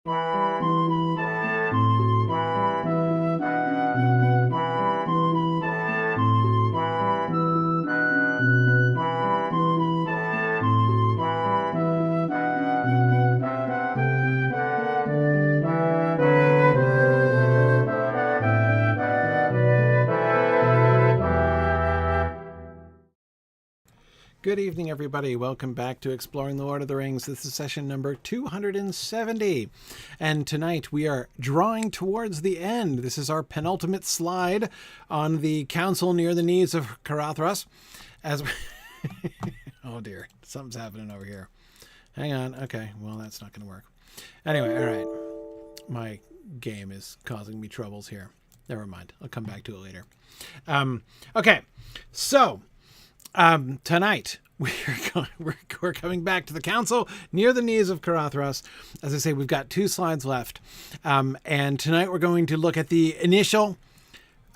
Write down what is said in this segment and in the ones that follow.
Good evening, everybody. Welcome back to Exploring the Lord of the Rings. This is session number 270. And tonight we are drawing towards the end. This is our penultimate slide on the council near the knees of Caradhras. As we oh dear, something's happening over here. Hang on. Okay, well, that's not going to work. Anyway, all right. My game is causing me troubles here. Never mind. I'll come back to it later. Okay, so... tonight we're coming back to the council near the knees of Caradhras. As I say, we've got 2 slides left, and tonight we're going to look at the initial,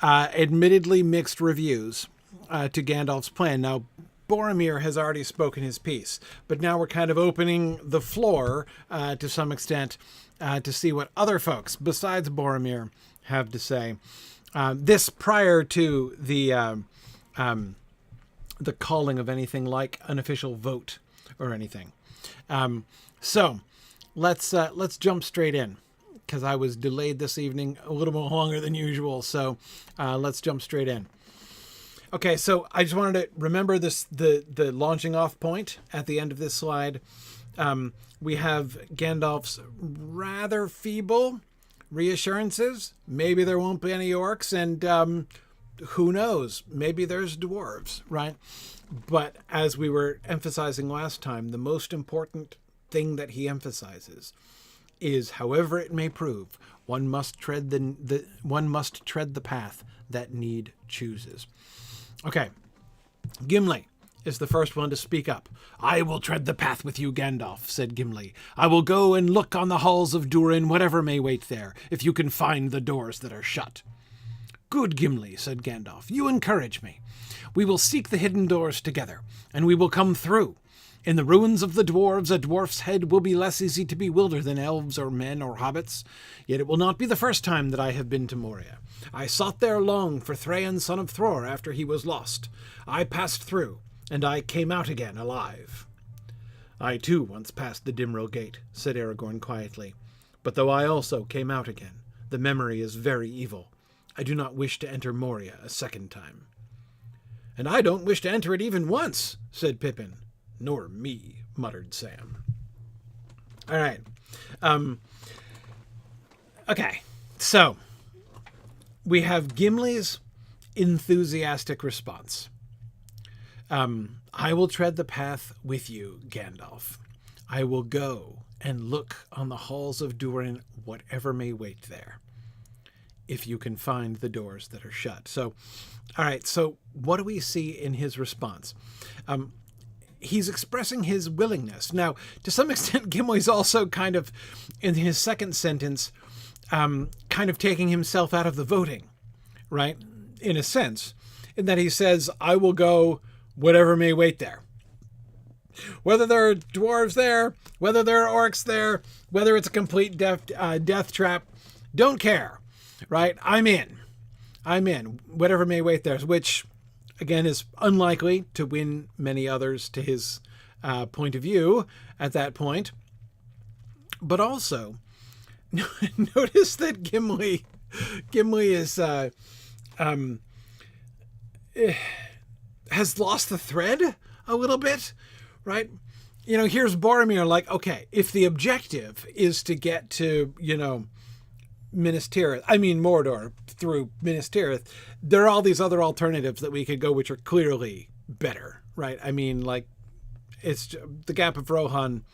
admittedly mixed reviews to Gandalf's plan. Now, Boromir has already spoken his piece, but now we're kind of opening the floor to some extent to see what other folks besides Boromir have to say. This prior to the calling of anything like an official vote or anything. So let's jump straight in, because I was delayed this evening a little more longer than usual. So let's jump straight in. Okay, so I just wanted to remember the launching off point at the end of this slide. We have Gandalf's rather feeble reassurances. Maybe there won't be any orcs, and who knows? Maybe there's dwarves, right? But as we were emphasizing last time, the most important thing that he emphasizes is, however it may prove, one must tread the path that need chooses. Okay, Gimli is the first one to speak up. "I will tread the path with you, Gandalf," said Gimli. "I will go and look on the halls of Durin, whatever may wait there, if you can find the doors that are shut." "Good, Gimli," said Gandalf. "You encourage me. We will seek the hidden doors together, and we will come through. In the ruins of the dwarves, a dwarf's head will be less easy to bewilder than elves or men or hobbits. Yet it will not be the first time that I have been to Moria. I sought there long for Thrain, son of Thror, after he was lost. I passed through, and I came out again alive." "I too once passed the Dimril Gate," said Aragorn quietly. "But though I also came out again, the memory is very evil. I do not wish to enter Moria a second time." "And I don't wish to enter it even once," said Pippin. "Nor me," muttered Sam. All right. Okay, so we have Gimli's enthusiastic response. "I will tread the path with you, Gandalf. I will go and look on the halls of Durin, whatever may wait there, if you can find the doors that are shut." So, all right, so what do we see in his response? He's expressing his willingness. Now, to some extent, Gimli's also kind of, in his second sentence, kind of taking himself out of the voting, right? In a sense, in that he says, "I will go whatever may wait there. Whether there are dwarves there, whether there are orcs there, whether it's a complete death trap, don't care. Right? I'm in. Whatever may wait there," which, again, is unlikely to win many others to his point of view at that point. But also, notice that Gimli is has lost the thread a little bit, right? Here's Boromir like, okay, if the objective is to get to, Minas Tirith, Mordor, through Minas Tirith, there are all these other alternatives that we could go, which are clearly better, right? It's the Gap of Rohan.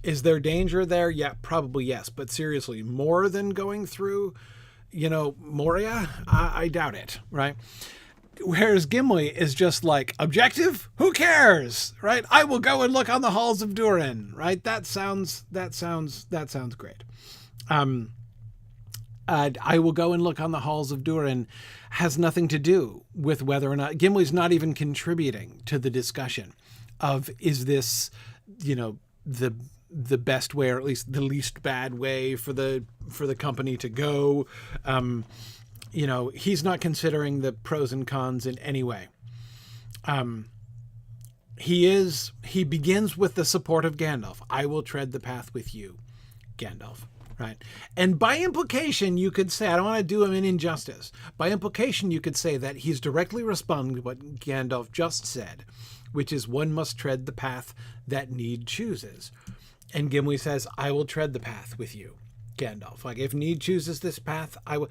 Is there danger there? Yeah, probably yes. But seriously, more than going through, Moria? I doubt it, right? Whereas Gimli is just like, objective? Who cares, right? I will go and look on the halls of Durin, right? That sounds great. I will go and look on the halls of Durin has nothing to do with whether or not Gimli's not even contributing to the discussion of, is this, the the best way, or at least the least bad way for the company to go. He's not considering the pros and cons in any way. He begins with the support of Gandalf. I will tread the path with you, Gandalf. Right. And by implication, you could say, I don't want to do him an injustice. By implication, you could say that he's directly responding to what Gandalf just said, which is one must tread the path that need chooses. And Gimli says, I will tread the path with you, Gandalf. Like, if need chooses this path, I will.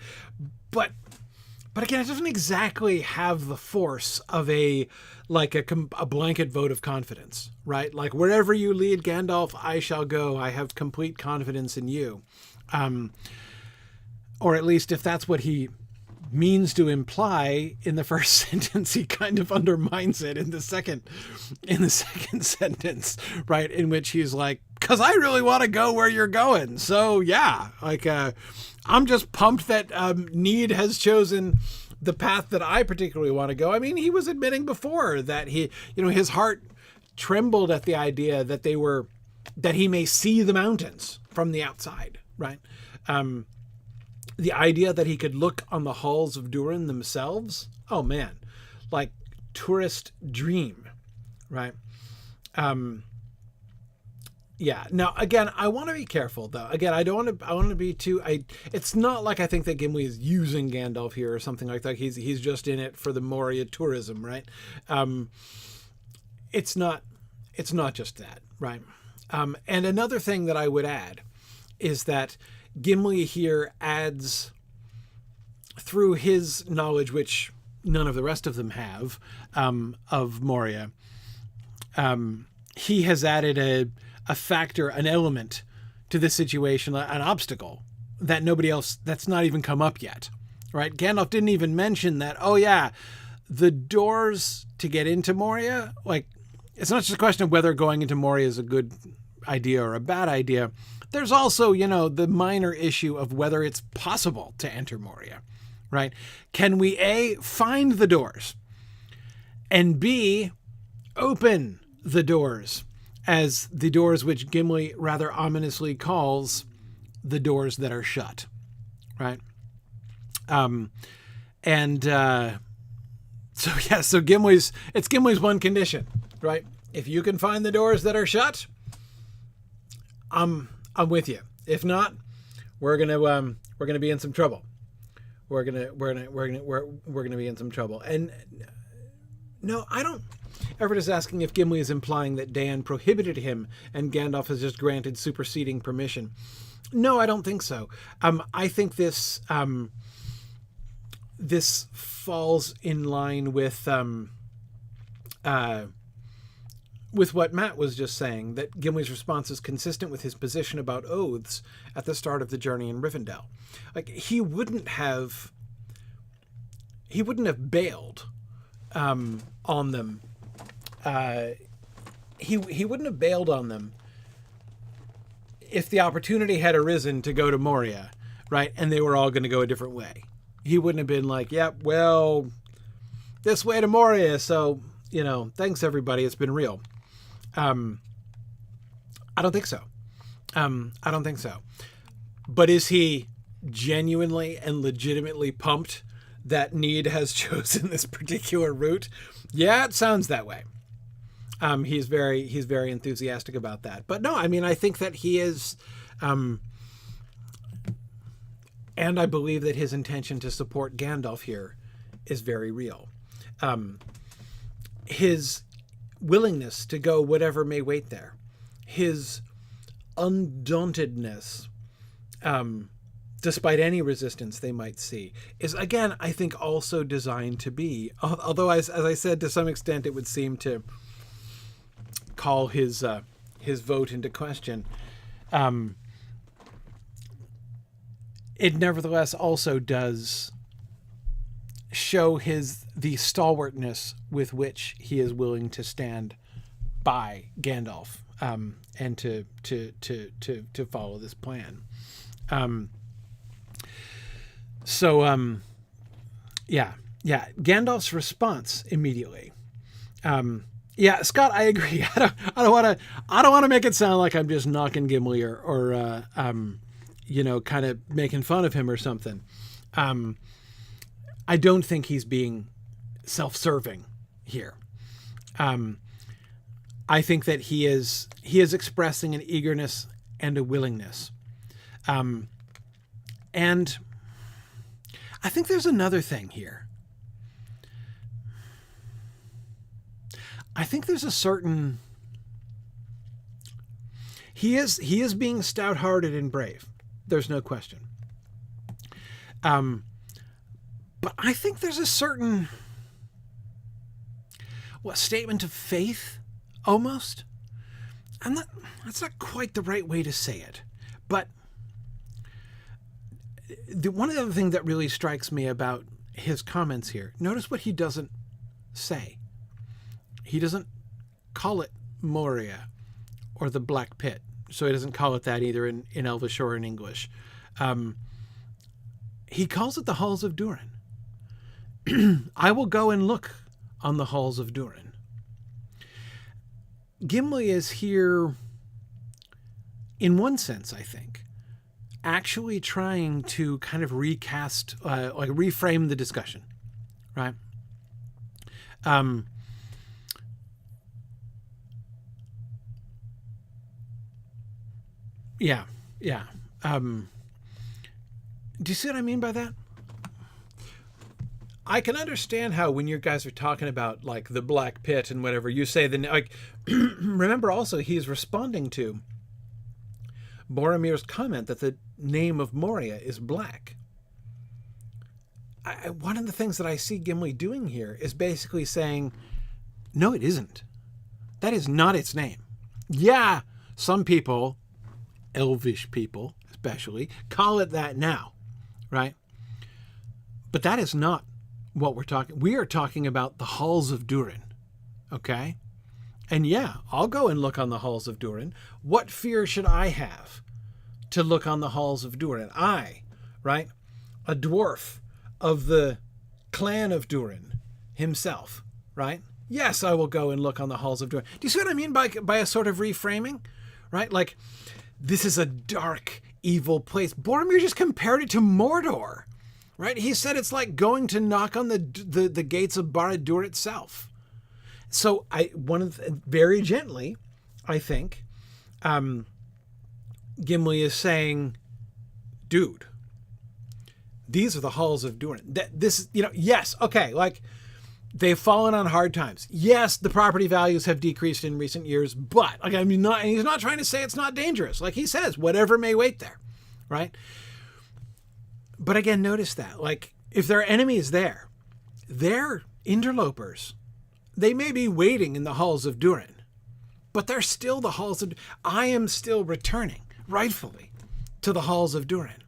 But again, it doesn't exactly have the force of a blanket vote of confidence, right? Like, wherever you lead, Gandalf, I shall go. I have complete confidence in you. Or at least if that's what he means to imply in the first sentence, he kind of undermines it in the second sentence, right? In which he's like, because I really want to go where you're going. So yeah, I'm just pumped that Need has chosen the path that I particularly want to go. I mean, he was admitting before that his heart trembled at the idea that he may see the mountains from the outside, right? The idea that he could look on the halls of Durin themselves. Oh man, like tourist dream, right? Yeah. Now, again, I want to be careful, though. Again, I want to be too. It's not like I think that Gimli is using Gandalf here or something like that. He's just in it for the Moria tourism, right? It's not just that, right? And another thing that I would add is that Gimli here adds, through his knowledge, which none of the rest of them have, of Moria, he has added a factor, an element to this situation, an obstacle that nobody else, that's not even come up yet, right? Gandalf didn't even mention that, oh yeah, the doors to get into Moria, like, it's not just a question of whether going into Moria is a good idea or a bad idea. There's also, the minor issue of whether it's possible to enter Moria, right? Can we A, find the doors, and B, open the doors, as the doors which Gimli rather ominously calls the doors that are shut, right? So Gimli's one condition, right? If you can find the doors that are shut, I'm with you. If not, we're gonna be in some trouble. We're gonna be in some trouble. And no, I don't. Everett is asking if Gimli is implying that Dan prohibited him and Gandalf has just granted superseding permission. No, I don't think so. I think this falls in line with what Matt was just saying, that Gimli's response is consistent with his position about oaths at the start of the journey in Rivendell. Like, he wouldn't have bailed on them. He wouldn't have bailed on them if the opportunity had arisen to go to Moria, right? And they were all going to go a different way. He wouldn't have been like, yep, well, this way to Moria. So, thanks everybody. It's been real. I don't think so. But is he genuinely and legitimately pumped that Need has chosen this particular route? Yeah, it sounds that way. He's very enthusiastic about that. But no, I mean, I think that he is, and I believe that his intention to support Gandalf here is very real. His willingness to go whatever may wait there, his undauntedness, despite any resistance they might see, is, again, I think also designed to be, although as I said, to some extent it would seem to call his vote into question. It nevertheless also does show the stalwartness with which he is willing to stand by Gandalf, and to follow this plan. Gandalf's response immediately Yeah, Scott, I agree. I don't want to make it sound like I'm just knocking Gimli or kind of making fun of him or something. I don't think he's being self-serving here. I think that he is expressing an eagerness and a willingness. And I think there's another thing here. I think there's a certain... He is being stout-hearted and brave. There's no question. But I think there's a certain... statement of faith, almost? That's not quite the right way to say it. But one of the other things that really strikes me about his comments here, notice what he doesn't say. He doesn't call it Moria or the Black Pit. So he doesn't call it that either in Elvish or in English. He calls it the Halls of Durin. I will go and look on the Halls of Durin. Gimli is here, in one sense, I think, actually trying to kind of recast, reframe the discussion, right? Yeah. Do you see what I mean by that? I can understand how when you guys are talking about like the Black Pit and whatever, you say remember also he's responding to Boromir's comment that the name of Moria is black. One of the things that I see Gimli doing here is basically saying, no, it isn't. That is not its name. Yeah, some people, Elvish people especially, call it that now, right? But that is not what we're talking. We are talking about the Halls of Durin, okay? And yeah, I'll go and look on the Halls of Durin. What fear should I have to look on the Halls of Durin? I, right? A dwarf of the clan of Durin himself, right? Yes, I will go and look on the Halls of Durin. Do you see what I mean by a sort of reframing, right? Like, this is a dark, evil place. Boromir just compared it to Mordor, right? He said it's like going to knock on the gates of Barad-dûr itself. So very gently, I think, Gimli is saying, dude, these are the Halls of Durin. Yes, okay, like, they've fallen on hard times. Yes, the property values have decreased in recent years, but he's not trying to say it's not dangerous. Like he says, whatever may wait there, right? But again, notice that, like, if there are enemies there, they're interlopers. They may be waiting in the Halls of Durin, but they're still the Halls of... I am still returning, rightfully, to the Halls of Durin.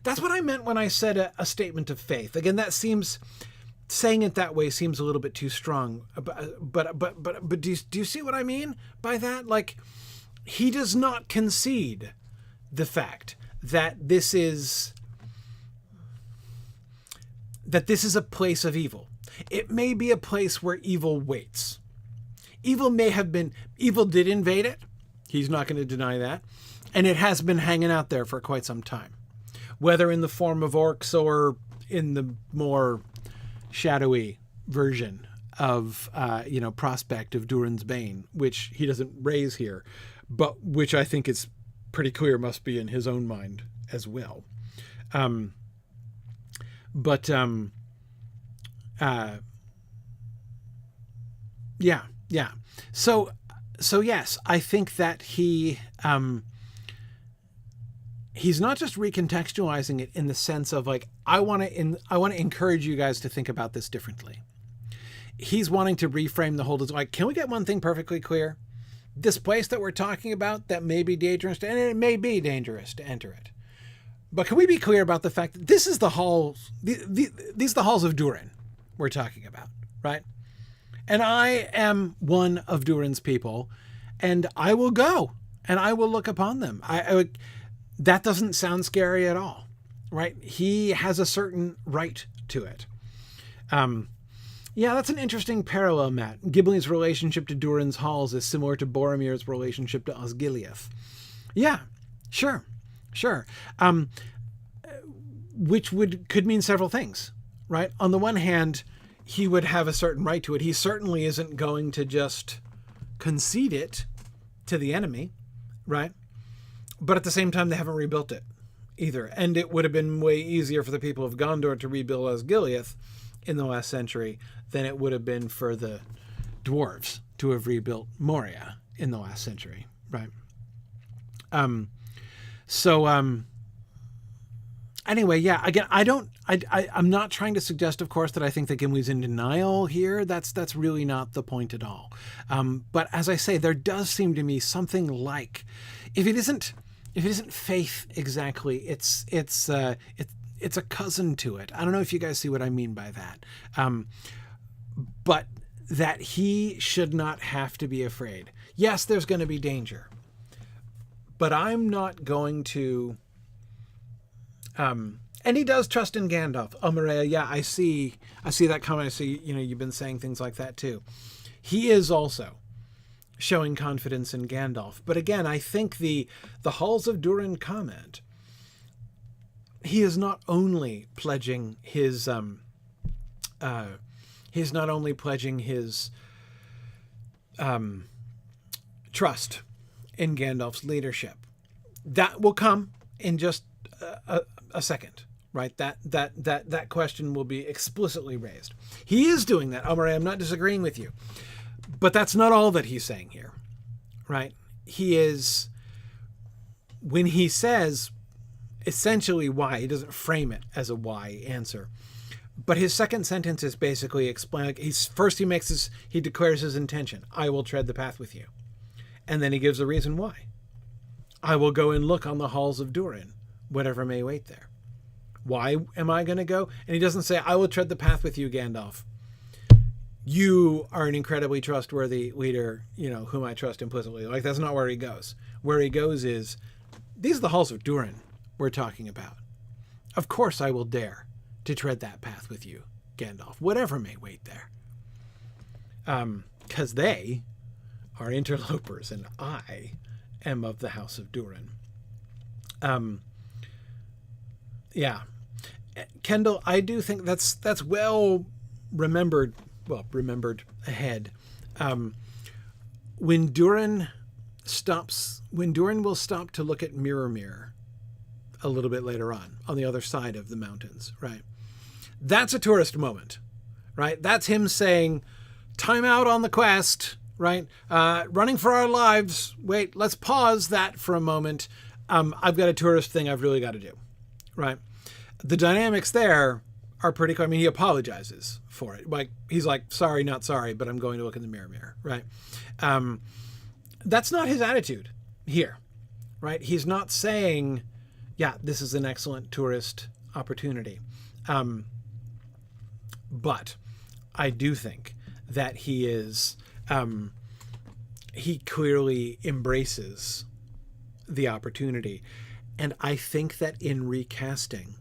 That's what I meant when I said a statement of faith. Again, that seems... saying it that way seems a little bit too strong. But do you see what I mean by that? Like, he does not concede the fact that this is a place of evil. It may be a place where evil waits. Evil did invade it. He's not going to deny that. And it has been hanging out there for quite some time. Whether in the form of orcs or in the more shadowy version of, Prospect of Durin's Bane, which he doesn't raise here, but which I think is pretty clear must be in his own mind as well. Yeah. So yes, I think that he's not just recontextualizing it in the sense of like, I want to encourage you guys to think about this differently. He's wanting to reframe the whole, like, can we get one thing perfectly clear? This place that we're talking about that may be dangerous, and it may be dangerous to enter it. But can we be clear about the fact that this is the halls, these are the Halls of Durin we're talking about, right? And I am one of Durin's people, and I will go and I will look upon them. That doesn't sound scary at all, right? He has a certain right to it. Yeah, that's an interesting parallel, Matt. Ghibli's relationship to Durin's halls is similar to Boromir's relationship to Osgiliath. Yeah, sure, sure. Which could mean several things, right? On the one hand, he would have a certain right to it. He certainly isn't going to just concede it to the enemy, right? But at the same time, they haven't rebuilt it either. And it would have been way easier for the people of Gondor to rebuild Osgiliath in the last century than it would have been for the dwarves to have rebuilt Moria in the last century, right? Anyway, yeah, again, I'm not trying to suggest, of course, that I think that Gimli's in denial here. That's really not the point at all. But as I say, there does seem to me something like, if it isn't faith exactly, it's a cousin to it. I don't know if you guys see what I mean by that. But that he should not have to be afraid. Yes, there's going to be danger, but I'm not going to. And he does trust in Gandalf. Oh, Moria, yeah, I see that comment. I see, you've been saying things like that too. He is also showing confidence in Gandalf. But again, I think the Halls of Durin comment, he is not only pledging his trust in Gandalf's leadership. That will come in just a second, right? That question will be explicitly raised. He is doing that. Omar, I'm not disagreeing with you, but that's not all that he's saying here, right? He is, when he says essentially why, he doesn't frame it as a why answer, but his second sentence is basically explaining. He declares his intention. I will tread the path with you. And then he gives a reason why. I will go and look on the halls of Durin, whatever may wait there. Why am I going to go? And he doesn't say, I will tread the path with you, Gandalf. You are an incredibly trustworthy leader, whom I trust implicitly. Like, that's not where he goes. Where he goes is, these are the halls of Durin we're talking about. Of course I will dare to tread that path with you, Gandalf, whatever may wait there. Because they are interlopers and I am of the House of Durin. Yeah. Kendall, I do think that's well remembered ahead. When Durin will stop to look at Mirror a little bit later on the other side of the mountains, right? That's a tourist moment, right? That's him saying, time out on the quest, right? Running for our lives. Wait, let's pause that for a moment. I've got a tourist thing I've really got to do, right? The dynamics there are pretty cool. I mean, he apologizes for it. Like, he's like, sorry, not sorry, but I'm going to look in the mirror, right? That's not his attitude here, right? He's not saying, yeah, this is an excellent tourist opportunity. But I do think that he is, he clearly embraces the opportunity. And I think that in recasting,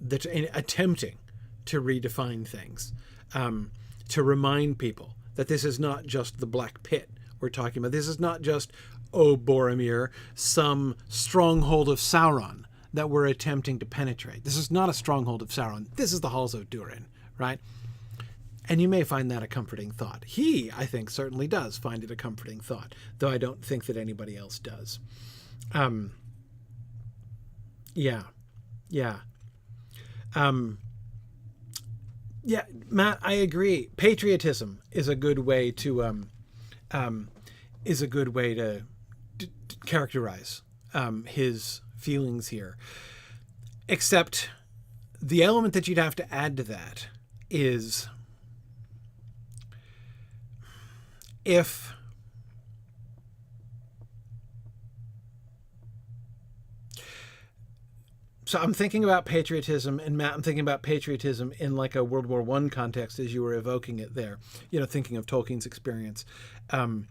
in attempting to redefine things, to remind people that this is not just the Black Pit we're talking about. This is not just, Boromir, some stronghold of Sauron that we're attempting to penetrate. This is not a stronghold of Sauron. This is the Halls of Durin, right? And you may find that a comforting thought. He, I think, certainly does find it a comforting thought, though I don't think that anybody else does. Yeah. Yeah, Matt, I agree. Patriotism is a good way to characterize his feelings here. Except the element that you'd have to add to that is if so I'm thinking about patriotism, and Matt, I'm thinking about patriotism in like a World War I context as you were evoking it there, thinking of Tolkien's experience. I'm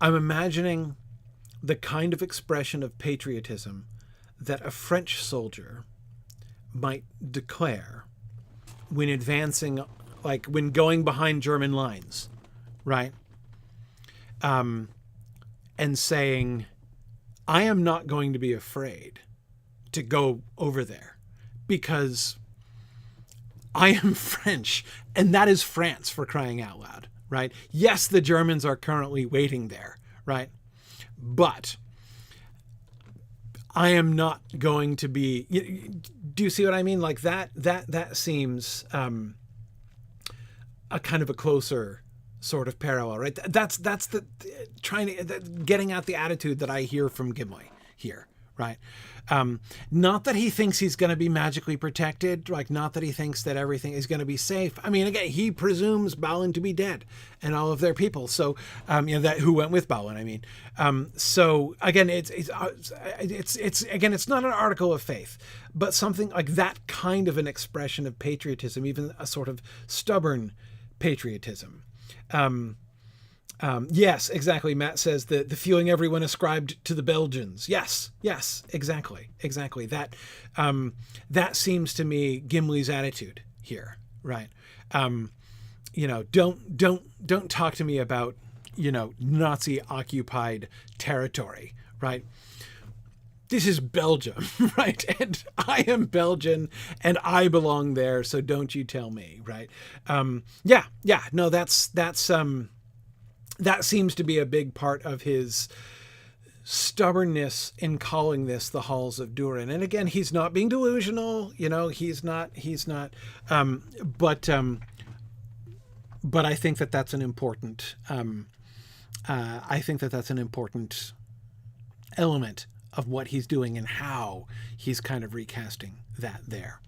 imagining the kind of expression of patriotism that a French soldier might declare when advancing, like when going behind German lines, right? And saying, I am not going to be afraid to go over there because I am French, and that is France, for crying out loud, right? Yes, the Germans are currently waiting there, right? But I am not going to be. Do you see what I mean? Like that seems a kind of a closer sort of parallel, right? That's the getting at the attitude that I hear from Gimli here, right? Not that he thinks he's going to be magically protected, like not that he thinks that everything is going to be safe. I mean, again, he presumes Balin to be dead and all of their people. So, that who went with Balin. I mean, so again, it's again, it's not an article of faith, but something like that kind of an expression of patriotism, even a sort of stubborn patriotism. Yes, exactly. Matt says the feeling everyone ascribed to the Belgians. Yes, exactly. That seems to me Gimli's attitude here, right? Don't talk to me about, Nazi occupied territory, right? This is Belgium, right? And I am Belgian and I belong there. So don't you tell me, right? No, that seems to be a big part of his stubbornness in calling this the halls of Durin. And again, he's not being delusional, he's not, but I think that that's an important, element of what he's doing and how he's kind of recasting that there.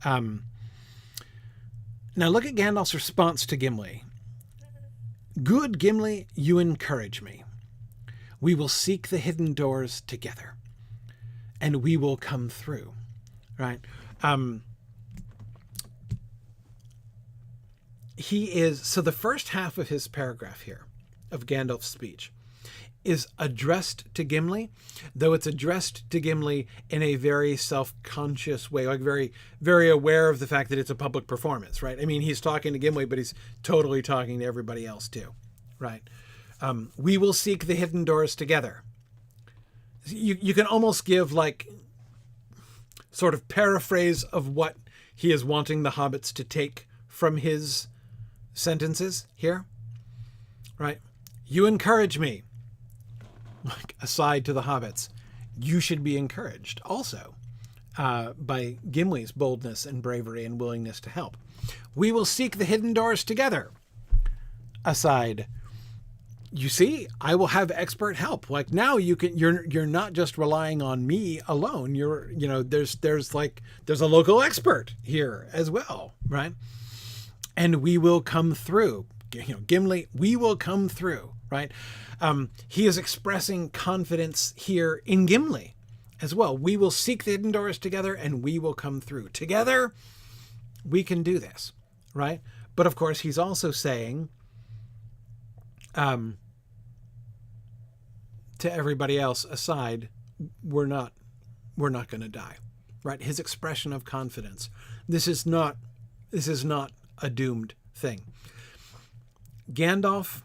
Now look at Gandalf's response to Gimli. Good Gimli, you encourage me. We will seek the hidden doors together, and we will come through, right? So the first half of his paragraph here, of Gandalf's speech, is addressed to Gimli, though it's addressed to Gimli in a very self-conscious way, like very, very aware of the fact that it's a public performance, right? I mean, he's talking to Gimli, but he's totally talking to everybody else too, right? We will seek the hidden doors together. You can almost give like sort of paraphrase of what he is wanting the hobbits to take from his sentences here, right? You encourage me. Like aside to the hobbits, you should be encouraged also by Gimli's boldness and bravery and willingness to help. We will seek the hidden doors together. Aside, you see, I will have expert help. Like now you're not just relying on me alone. There's a local expert here as well, right? And we will come through. Gimli, we will come through, right? He is expressing confidence here in Gimli as well. We will seek the hidden doors together and we will come through. Together, we can do this, right? But of course, he's also saying to everybody else aside, we're not going to die, right? His expression of confidence. This is not a doomed thing. Gandalf,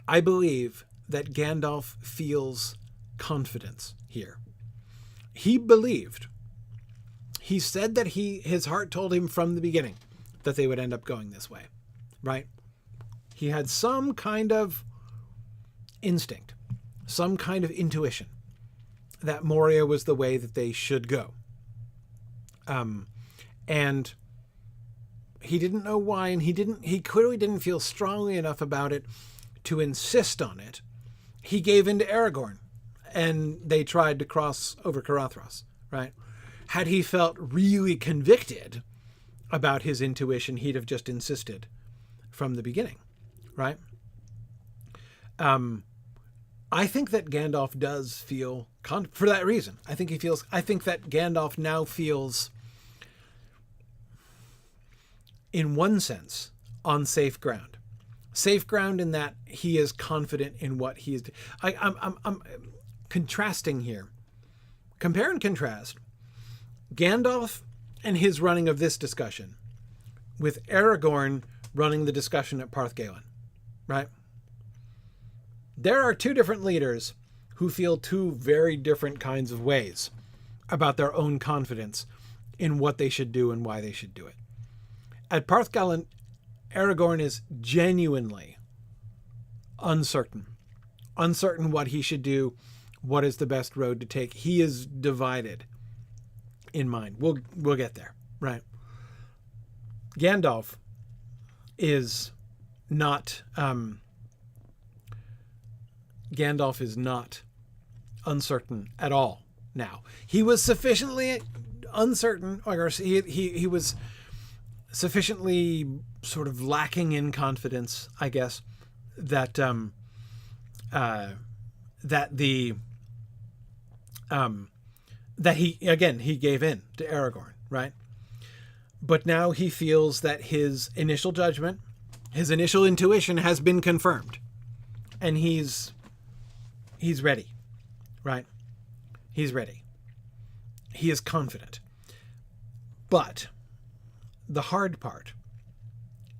I believe that Gandalf feels confidence here. He believed. He said that his heart told him from the beginning that they would end up going this way, right? He had some kind of instinct, some kind of intuition that Moria was the way that they should go. And he didn't know why, and he clearly didn't feel strongly enough about it to insist on it. He gave in to Aragorn, and they tried to cross over Caradhras, right? Had he felt really convicted about his intuition, he'd have just insisted from the beginning, right? I think that Gandalf does feel, for that reason, I think that Gandalf now feels, in one sense, on safe ground. Safe ground in that he is confident in what he is. I'm contrasting here. Compare and contrast Gandalf and his running of this discussion with Aragorn running the discussion at Parthgalen, right? There are two different leaders who feel two very different kinds of ways about their own confidence in what they should do and why they should do it. At Parthgalen, Aragorn is genuinely uncertain what he should do, what is the best road to take. He is divided in mind. We'll get there, right? Gandalf is not uncertain at all now. He was sufficiently uncertain, or he was sufficiently sort of lacking in confidence, I guess, that he gave in to Aragorn, right? But now he feels that his initial judgment, his initial intuition has been confirmed, and he's ready, right? He's ready. He is confident. But the hard part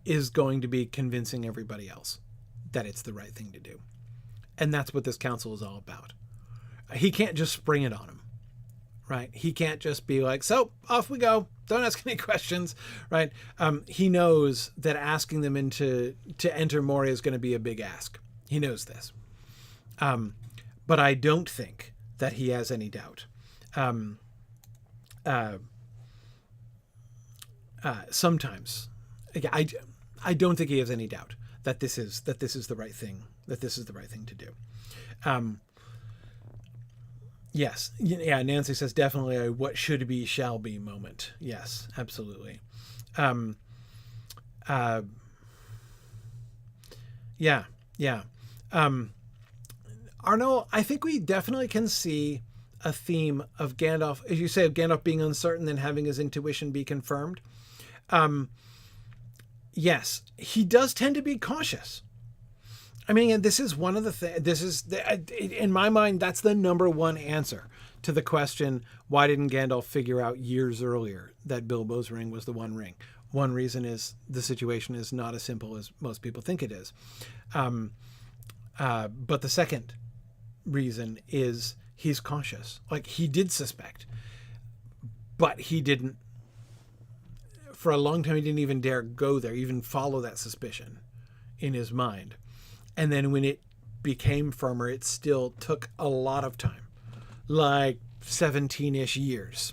is going to be convincing everybody else that it's the right thing to do. And that's what this council is all about. He can't just spring it on him, right? He can't just be like, so off we go. Don't ask any questions, right? He knows that asking them to enter Moria is going to be a big ask. He knows this. But I don't think that he has any doubt. Sometimes, I don't think he has any doubt that this is the right thing. That this is the right thing to do. Yes, yeah. Nancy says definitely a what should be shall be moment. Yes, absolutely. Yeah. Arno, I think we definitely can see a theme of Gandalf, as you say, of Gandalf being uncertain and having his intuition be confirmed. Yes, he does tend to be cautious. I mean, this is one of the things, in my mind, that's the number one answer to the question, why didn't Gandalf figure out years earlier that Bilbo's ring was the One Ring? One reason is the situation is not as simple as most people think it is. But the second reason is he's cautious. Like, he did suspect, but he didn't, for a long time, he didn't even dare go there, even follow that suspicion in his mind. And then when it became firmer, it still took a lot of time, like 17-ish years,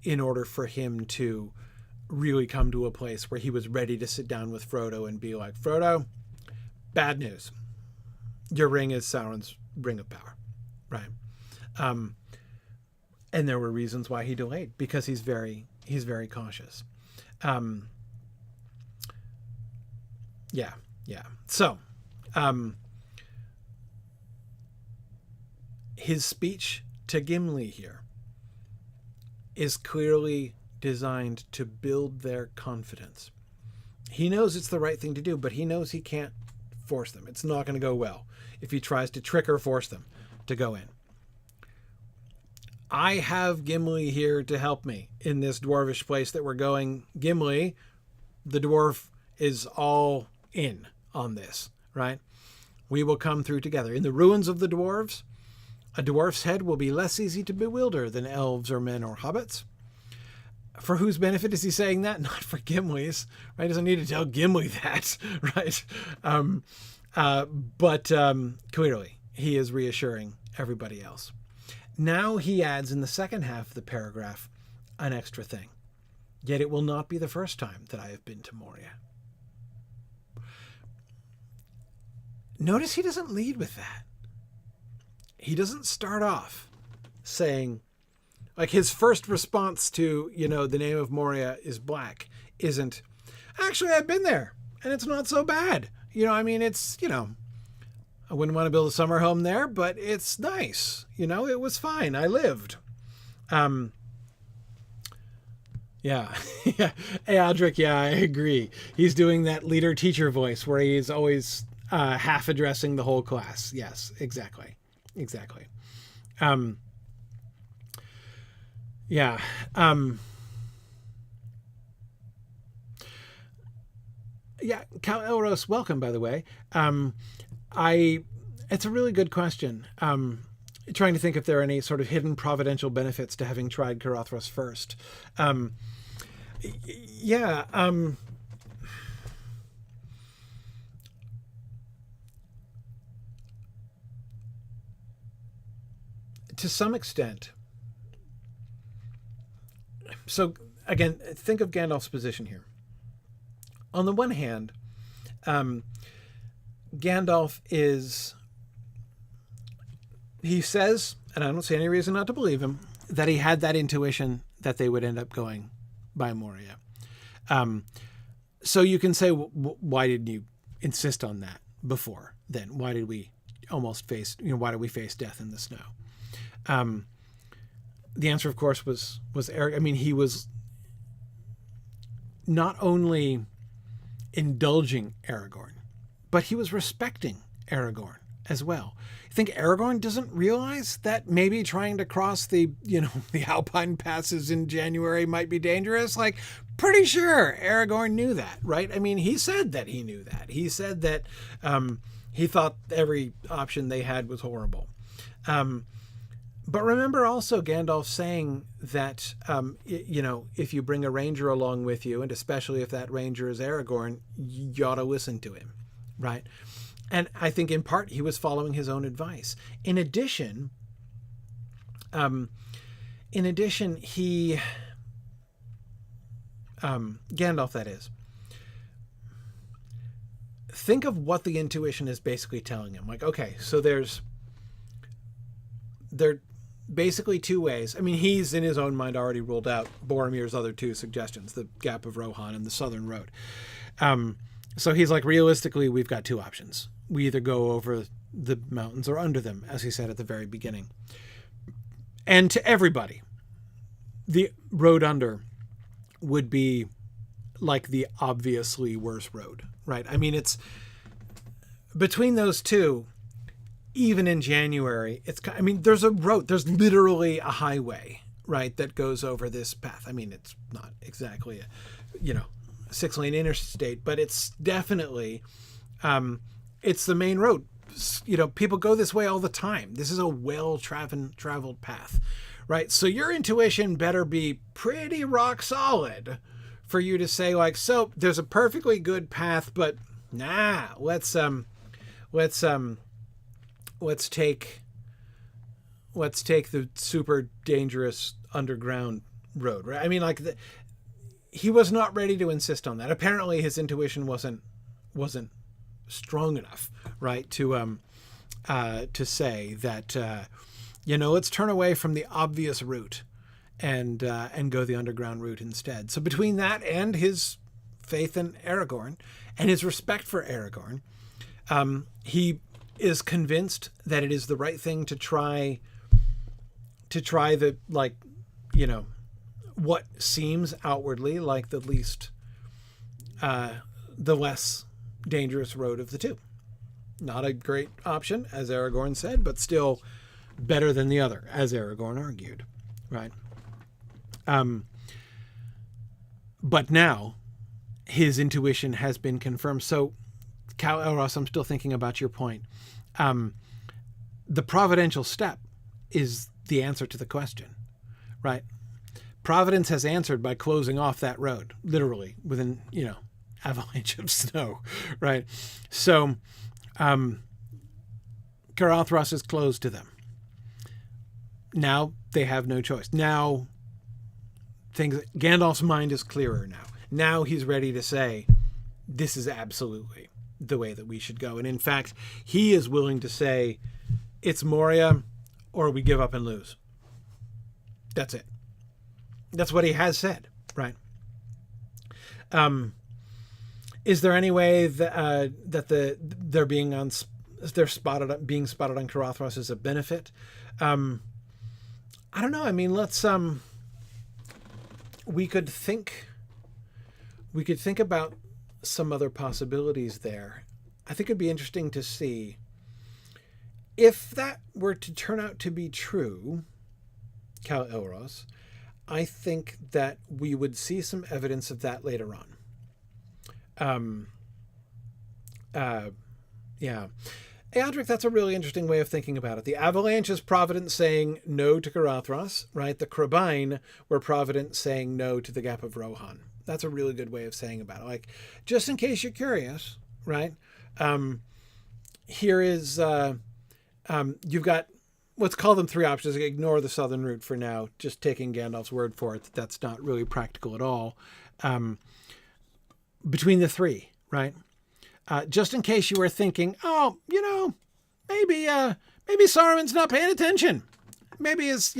in order for him to really come to a place where he was ready to sit down with Frodo and be like, Frodo, bad news. Your ring is Sauron's ring of power, right? And there were reasons why he delayed, because he's very cautious. Yeah. So, his speech to Gimli here is clearly designed to build their confidence. He knows it's the right thing to do, but he knows he can't force them. It's not going to go well if he tries to trick or force them to go in. I have Gimli here to help me in this dwarvish place that we're going. Gimli, the dwarf, is all in on this, right? We will come through together. In the ruins of the dwarves, a dwarf's head will be less easy to bewilder than elves or men or hobbits. For whose benefit is he saying that? Not for Gimli's, right? He doesn't need to tell Gimli that, right? But clearly, he is reassuring everybody else. Now he adds in the second half of the paragraph an extra thing. Yet it will not be the first time that I have been to Moria. Notice he doesn't lead with that. He doesn't start off saying, like, his first response to, the name of Moria is black isn't, actually, I've been there and it's not so bad. It's, I wouldn't want to build a summer home there, but it's nice. It was fine. I lived. Yeah. Hey, Audric, yeah, I agree. He's doing that leader-teacher voice where he's always half addressing the whole class. Yes, exactly. Yeah. Yeah, Cal Elros, welcome, by the way. I It's a really good question. Trying to think if there are any sort of hidden providential benefits to having tried Carothros first. Um, yeah, to some extent. So again, think of Gandalf's position here. On the one hand, um, Gandalf is, he says, and I don't see any reason not to believe him, that he had that intuition that they would end up going by Moria. Um, so you can say, why didn't you insist on that before then? Why did we almost face, why did we face death in the snow? The answer, of course, was Eric. I mean, he was not only indulging Aragorn, but he was respecting Aragorn as well. You think Aragorn doesn't realize that maybe trying to cross the Alpine passes in January might be dangerous? Like, pretty sure Aragorn knew that, right? I mean, he said that he knew that. He said that he thought every option they had was horrible. But remember also Gandalf saying that, if you bring a ranger along with you, and especially if that ranger is Aragorn, you ought to listen to him, right? And I think in part he was following his own advice. In addition, he, Gandalf, that is, think of what the intuition is basically telling him. Like, okay, so there are basically two ways. I mean, he's in his own mind already ruled out Boromir's other two suggestions, the Gap of Rohan and the Southern Road. So he's like, realistically, we've got two options. We either go over the mountains or under them, as he said at the very beginning. And to everybody, the road under would be like the obviously worse road, right? I mean, it's between those two, even in January, there's a road, there's literally a highway, right, that goes over this path. I mean, it's not exactly a, 6-lane interstate, but it's definitely, it's the main road. People go this way all the time. This is a well-traveled path, right? So your intuition better be pretty rock solid for you to say, like, so there's a perfectly good path, but let's take the super dangerous underground road, right? I mean, like, he was not ready to insist on that. Apparently his intuition wasn't strong enough, right, to say that, let's turn away from the obvious route and go the underground route instead. So between that and his faith in Aragorn and his respect for Aragorn, he is convinced that it is the right thing to try the, what seems outwardly like the less dangerous road of the two. Not a great option, as Aragorn said, but still better than the other, as Aragorn argued, right? But now his intuition has been confirmed. So, Cal Elros, I'm still thinking about your point. The providential step is the answer to the question, right? Providence has answered by closing off that road, literally within, avalanche of snow, right? So, Carothros is closed to them. Now they have no choice. Now Gandalf's mind is clearer now. Now he's ready to say, this is absolutely the way that we should go. And in fact, he is willing to say, it's Moria or we give up and lose. That's it. That's what he has said, right? Is there any way that they're being spotted on Carothros is a benefit? I don't know. I mean, let's we could think about some other possibilities there. I think it'd be interesting to see if that were to turn out to be true, Cal Elros. I think that we would see some evidence of that later on. Yeah. Adric, that's a really interesting way of thinking about it. The Avalanche is Providence saying no to Karathras, right? The Crabine were Providence saying no to the Gap of Rohan. That's a really good way of saying about it. Like, just in case you're curious, right? Here is, you've got, let's call them three options. Ignore the southern route for now, just taking Gandalf's word for it. That's not really practical at all. Between the three, right? Just in case you were thinking, oh, maybe Saruman's not paying attention. Maybe his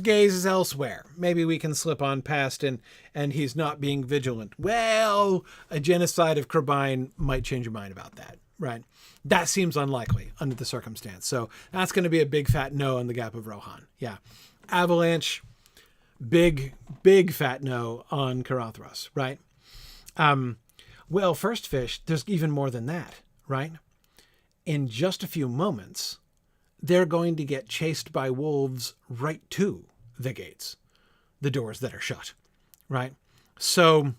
gaze is elsewhere. Maybe we can slip on past and he's not being vigilant. Well, a genocide of Crabine might change your mind about that, right? That seems unlikely under the circumstance. So that's going to be a big fat no on the Gap of Rohan. Yeah. Avalanche, big fat no on Karathras, right? Well, First Fish, there's even more than that, right? In just a few moments, they're going to get chased by wolves right to the gates, the doors that are shut, right? So,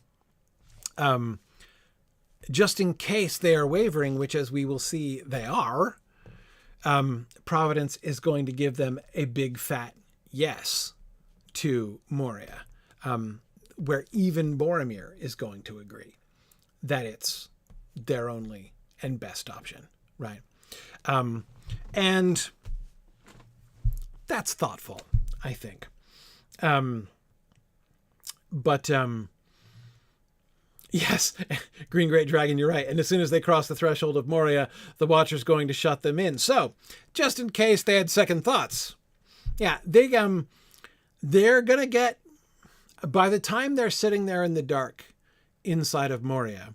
just in case they are wavering, which as we will see they are, Providence is going to give them a big fat yes to Moria, where even Boromir is going to agree that it's their only and best option, right? And that's thoughtful, I think. Yes, Green Great Dragon, you're right. And as soon as they cross the threshold of Moria, the Watcher's going to shut them in. So, just in case they had second thoughts, yeah, they're gonna get, by the time they're sitting there in the dark inside of Moria,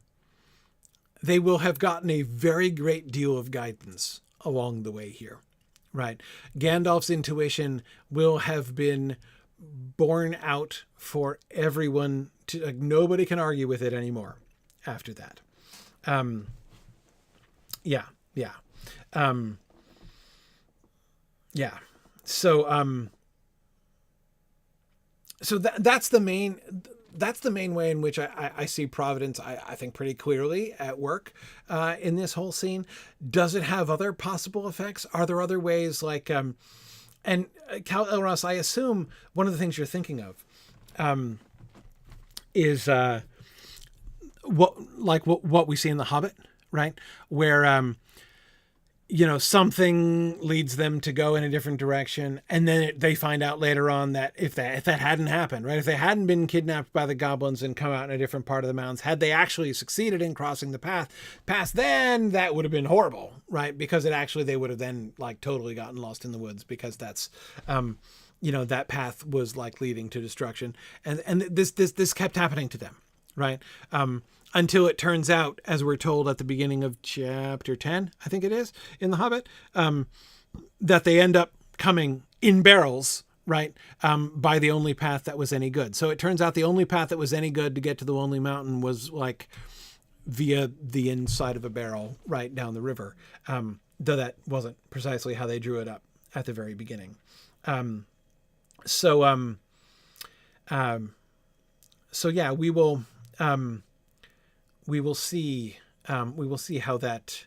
they will have gotten a very great deal of guidance along the way here, right? Gandalf's intuition will have been borne out for everyone to, like, nobody can argue with it anymore after that. Yeah. So that's the main way in which I see Providence, I think, pretty clearly at work in this whole scene. Does it have other possible effects? Are there other ways, like, and Cal Elros, I assume one of the things you're thinking of is what we see in The Hobbit, right? Where something leads them to go in a different direction, and then they find out later on that if that hadn't happened, right? If they hadn't been kidnapped by the goblins and come out in a different part of the mountains, had they actually succeeded in crossing the pass, then that would have been horrible, right? Because they would have then, like, totally gotten lost in the woods, because that's that path was, like, leading to destruction, and this kept happening to them, right? Until it turns out, as we're told at the beginning of chapter 10, I think it is, in The Hobbit, that they end up coming in barrels, right, by the only path that was any good. So it turns out the only path that was any good to get to the Lonely Mountain was, like, via the inside of a barrel right down the river, though that wasn't precisely how they drew it up at the very beginning. So yeah, we will see how that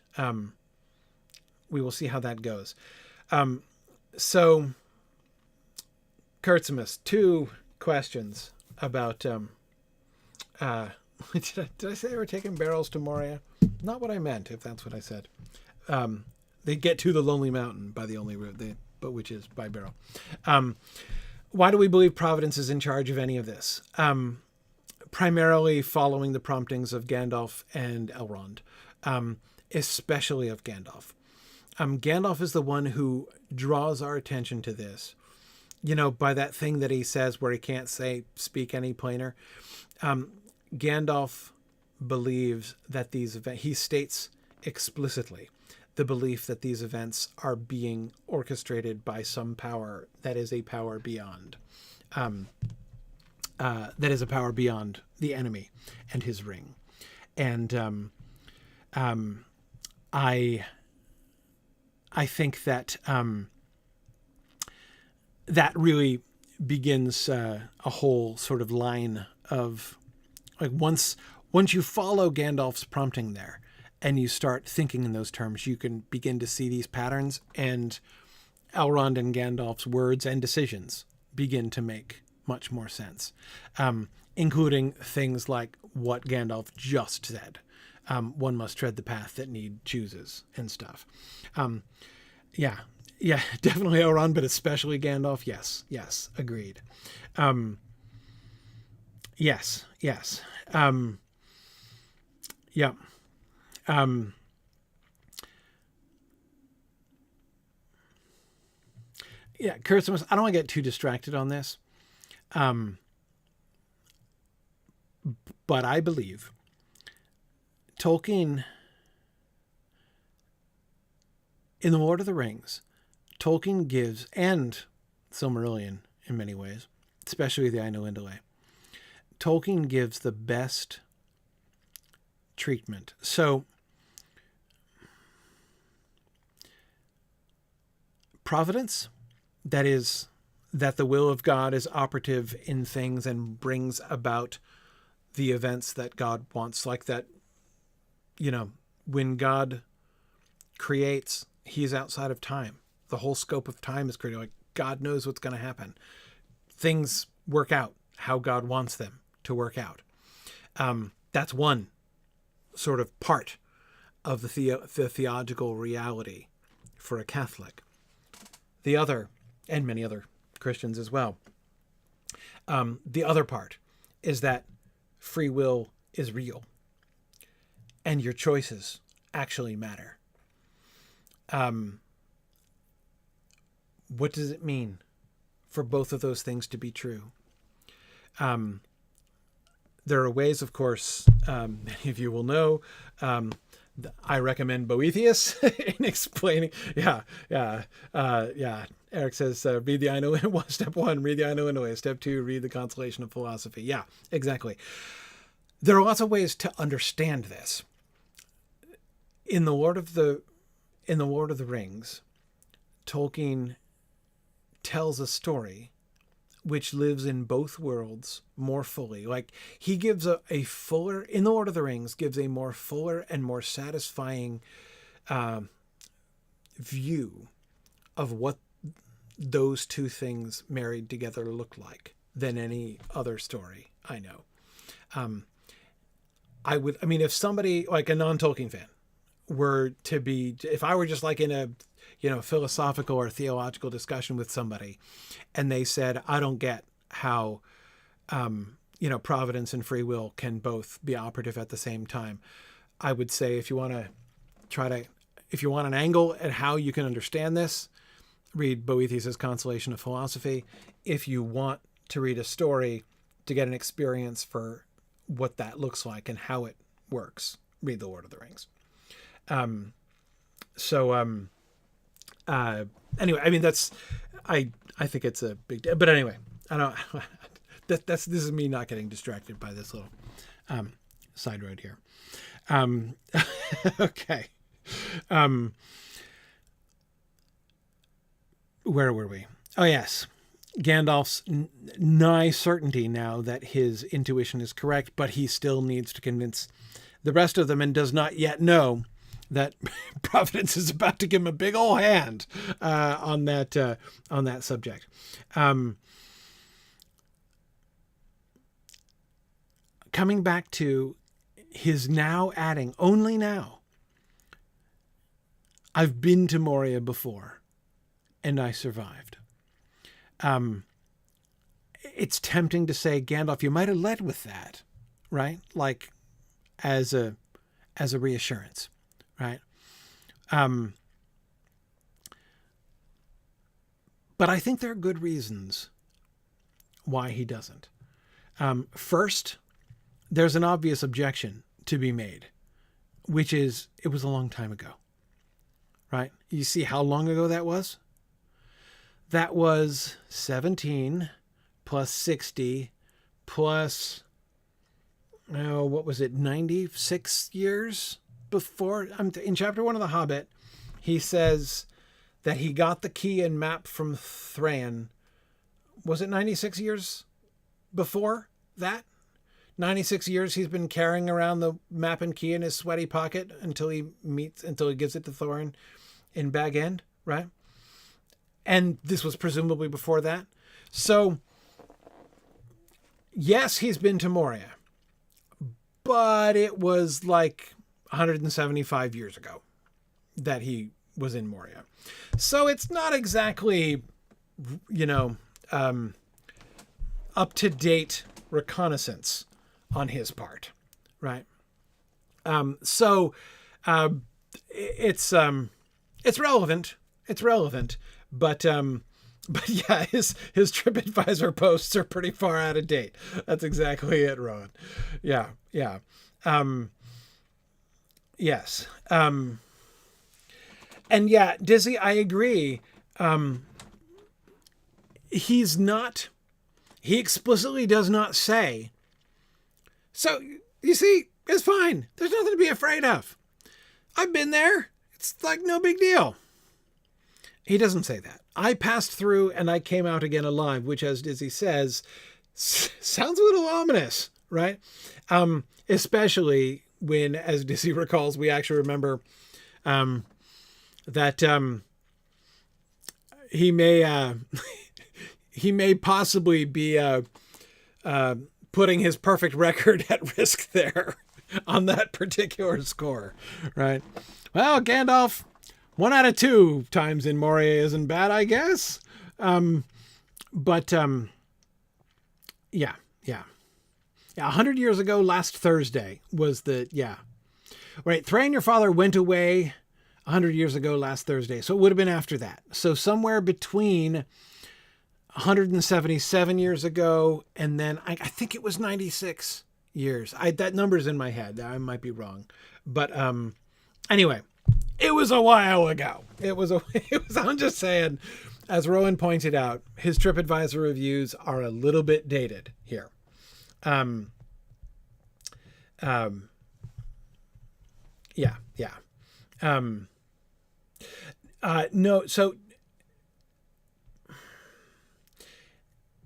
goes. So Kurtzimus, 2 questions about did I say they were taking barrels to Moria? Not what I meant, if that's what I said. They get to the Lonely Mountain by the only route, but which is by barrel. Why do we believe Providence is in charge of any of this? Primarily following the promptings of Gandalf and Elrond, especially of Gandalf. Gandalf is the one who draws our attention to this, by that thing that he says where he can't speak any plainer. Gandalf believes that these events, he states explicitly the belief that these events are being orchestrated by some power that is a power beyond. That is a power beyond the enemy and his ring. And I think that that really begins a whole sort of line of, like, once you follow Gandalf's prompting there, and you start thinking in those terms, you can begin to see these patterns, and Elrond and Gandalf's words and decisions begin to make much more sense, including things like what Gandalf just said. One must tread the path that need chooses and stuff. Yeah, definitely Elrond, but especially Gandalf. Yes, agreed. Yes. Yeah. Yeah, Kurtzimus, I don't want to get too distracted on this. But I believe Tolkien, in The Lord of the Rings, Tolkien gives, and Silmarillion in many ways, especially the Ainulindale, Tolkien gives the best treatment. So, providence, that is, that the will of God is operative in things and brings about the events that God wants, like that, when God creates, he's outside of time. The whole scope of time is created. Like, God knows what's going to happen. Things work out how God wants them to work out. That's one sort of part of the theological reality for a Catholic. The other, and many other Christians as well, the other part is that free will is real and your choices actually matter. What does it mean for both of those things to be true? There are ways, of course, many of you will know, I recommend Boethius in explaining. Eric says, read the Ainulindale. Step 1, read the Ainulindale. Step 2, read the Consolation of Philosophy. Yeah, exactly. There are lots of ways to understand this. In the Lord of the Rings, Tolkien tells a story which lives in both worlds more fully. Like, he gives a fuller, in the Lord of the Rings, gives a more fuller and more satisfying view of what those two things married together look like than any other story I know. If somebody, like a non-Tolkien fan, were to be, if I were just like in a, philosophical or theological discussion with somebody, and they said, I don't get how, providence and free will can both be operative at the same time, I would say, if you want an angle at how you can understand this, read Boethius's Consolation of Philosophy. If you want to read a story to get an experience for what that looks like and how it works, read The Lord of the Rings. Anyway, that's, I think it's a big deal, but anyway, I don't, this is me not getting distracted by this little, side road here. Okay. Where were we? Oh yes. Gandalf's nigh certainty now that his intuition is correct, but he still needs to convince the rest of them and does not yet know that Providence is about to give him a big old hand on that subject. Coming back to his now adding, only now, I've been to Moria before and I survived. It's tempting to say, Gandalf, you might have led with that, right? Like as a reassurance. Right. But I think there are good reasons why he doesn't. First, there's an obvious objection to be made, which is it was a long time ago. Right. You see how long ago that was? That was 17 plus 60 plus, what was it? 96 years? Before, in chapter 1 of The Hobbit, he says that he got the key and map from Thrain. Was it 96 years before that? 96 years he's been carrying around the map and key in his sweaty pocket until he gives it to Thorin in Bag End, right? And this was presumably before that. So, yes, he's been to Moria, but it was like 175 years ago that he was in Moria. So it's not exactly, up-to-date reconnaissance on his part, right? It's relevant. It's relevant, but yeah, his TripAdvisor posts are pretty far out of date. That's exactly it, Ron. Yeah. Yes. And yeah, Dizzy, I agree. He explicitly does not say, so you see, it's fine. There's nothing to be afraid of. I've been there. It's like no big deal. He doesn't say that. I passed through and I came out again alive, which, as Dizzy says, sounds a little ominous, right? Especially when, as Dizzy recalls, we actually remember that he may he may possibly be putting his perfect record at risk there on that particular score, right? Well, Gandalf, 1 out of 2 times in Moria isn't bad, I guess. Yeah. 100 years ago, last Thursday was right. Thrain, your father, went away 100 years ago last Thursday. So it would have been after that. So somewhere between 177 years ago and then I think it was 96 years. That number's in my head. I might be wrong. But anyway, it was a while ago. I'm just saying, as Rowan pointed out, his TripAdvisor reviews are a little bit dated here. No, so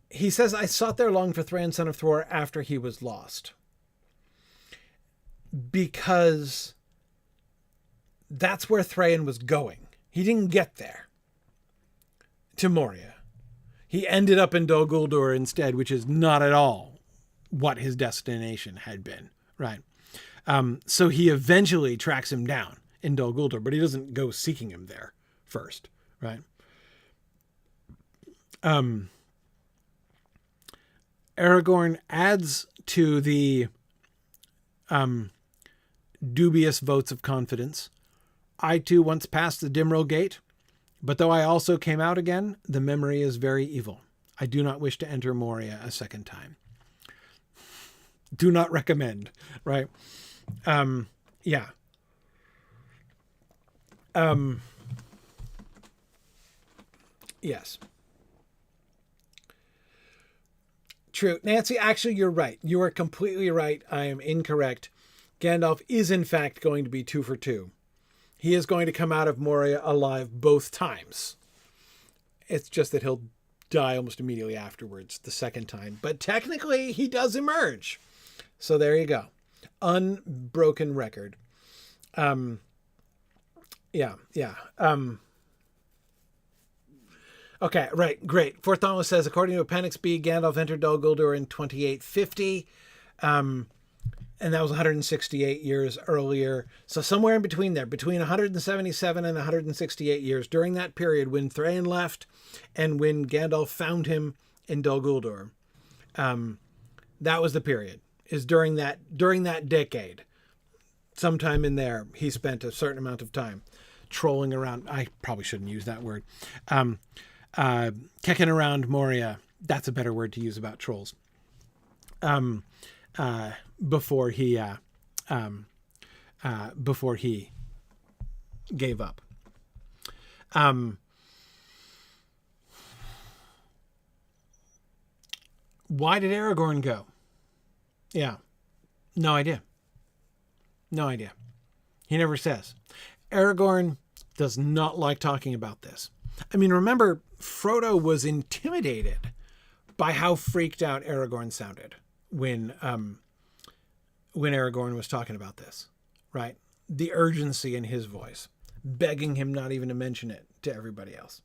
he says, I sought there long for Thran, son of Thror, after he was lost. Because that's where Thrain was going. He didn't get there to Moria. He ended up in Dol Guldur instead, which is not at all what his destination had been, right? So he eventually tracks him down in Dol Guldur, but he doesn't go seeking him there first, right? Aragorn adds to the dubious votes of confidence. I too once passed the Dimril Gate, but though I also came out again, the memory is very evil. I do not wish to enter Moria a second time. Do not recommend, right? Yeah. Yes. True. Nancy, actually, you're right. You are completely right. I am incorrect. Gandalf is, in fact, going to be 2 for 2. He is going to come out of Moria alive both times. It's just that he'll die almost immediately afterwards the second time. But technically, he does emerge. So there you go. Unbroken record. Yeah. Okay, right, great. Fourth Dauntless says, according to Appendix B, Gandalf entered Dol Guldur in 2850. And that was 168 years earlier. So somewhere in between there, between 177 and 168 years, during that period when Thrain left and when Gandalf found him in Dol Guldur, that was the period. Is during that decade, sometime in there, he spent a certain amount of time trolling around. I probably shouldn't use that word. Kicking around Moria. That's a better word to use about trolls. Before he gave up. Why did Aragorn go? Yeah. No idea. He never says. Aragorn does not like talking about this. I mean, remember, Frodo was intimidated by how freaked out Aragorn sounded when when Aragorn was talking about this, right? The urgency in his voice, begging him not even to mention it to everybody else.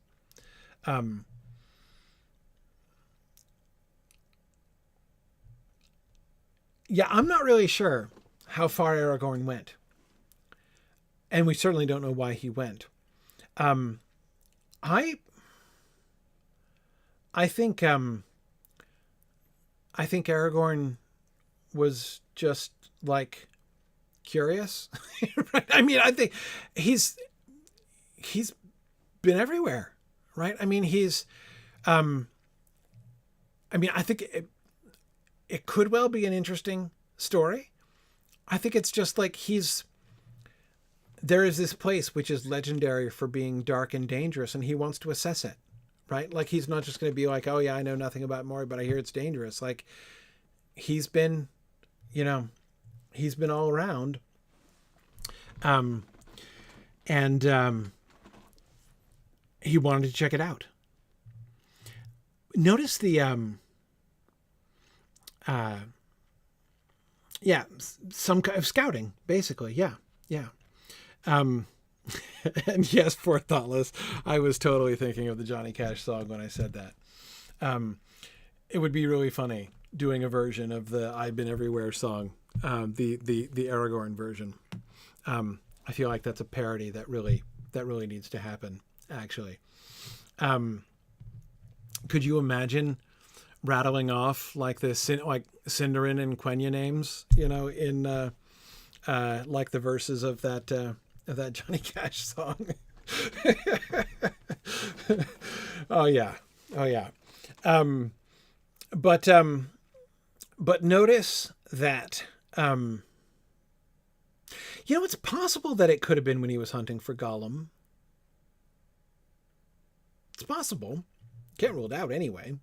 Yeah, I'm not really sure how far Aragorn went. And we certainly don't know why he went. I think Aragorn was just like curious. Right? I mean, I think he's been everywhere, right? I mean, I think it could well be an interesting story. I think it's just like there is this place which is legendary for being dark and dangerous, and he wants to assess it, right? Like, he's not just going to be like, oh yeah, I know nothing about Moria, but I hear it's dangerous. Like, he's been all around. He wanted to check it out. Notice the, some kind of scouting, basically. Yeah. And yes, poor Thoughtless. I was totally thinking of the Johnny Cash song when I said that. It would be really funny doing a version of the I've Been Everywhere song, the Aragorn version. I feel like that's a parody that really needs to happen, actually. Could you imagine rattling off like Sindarin and Quenya names, in like the verses of that Johnny Cash song? Oh yeah. But notice that, it's possible that it could have been when he was hunting for Gollum. It's possible. Can't rule it out anyway.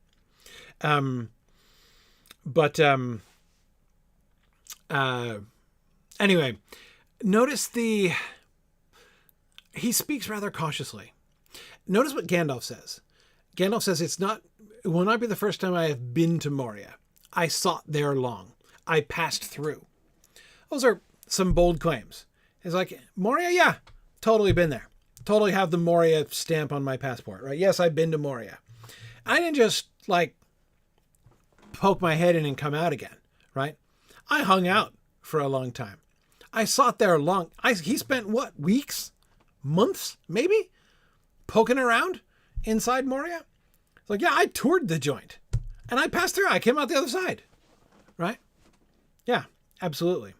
Anyway, notice he speaks rather cautiously. Notice what Gandalf says. Gandalf says, it will not be the first time I have been to Moria. I sought there long. I passed through. Those are some bold claims. It's like, Moria? Yeah, totally been there. Totally have the Moria stamp on my passport, right? Yes, I've been to Moria. I didn't just poke my head in and come out again, right? I hung out for a long time. I sought there long. He spent what, weeks, months, maybe, poking around inside Moria. It's like, yeah, I toured the joint, and I passed through. I came out the other side, right? Yeah, absolutely.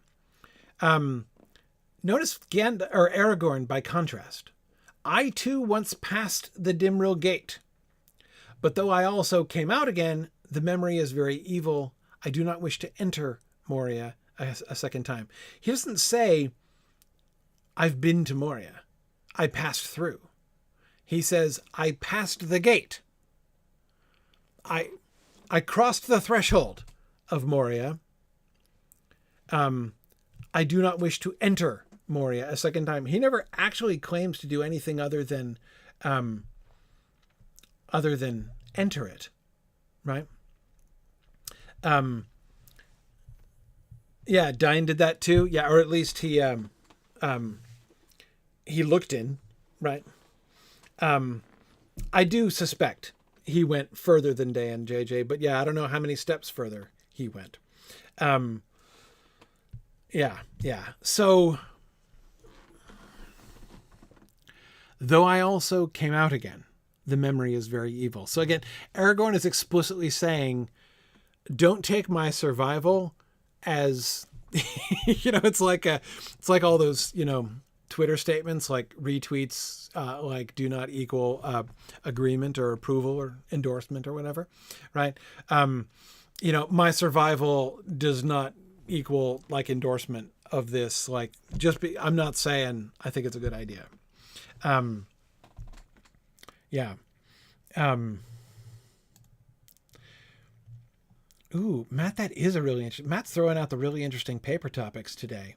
Notice Aragorn by contrast. I too once passed the Dimril Gate, but though I also came out again, the memory is very evil. I do not wish to enter Moria a second time. He doesn't say, I've been to Moria. I passed through. He says, I passed the gate. I crossed the threshold of Moria. I do not wish to enter Moria a second time. He never actually claims to do anything other than enter it, right? Yeah, Dine did that too. Yeah, or at least he looked in, right? I do suspect he went further than Dan JJ, but yeah, I don't know how many steps further he went. Yeah. So, though I also came out again, the memory is very evil. So again, Aragorn is explicitly saying, don't take my survival as, it's like all those, Twitter statements, like retweets, do not equal agreement or approval or endorsement or whatever, right? My survival does not equal endorsement of this. I'm not saying I think it's a good idea. Yeah. Ooh, Matt, that is a really interesting. Matt's throwing out the really interesting paper topics today.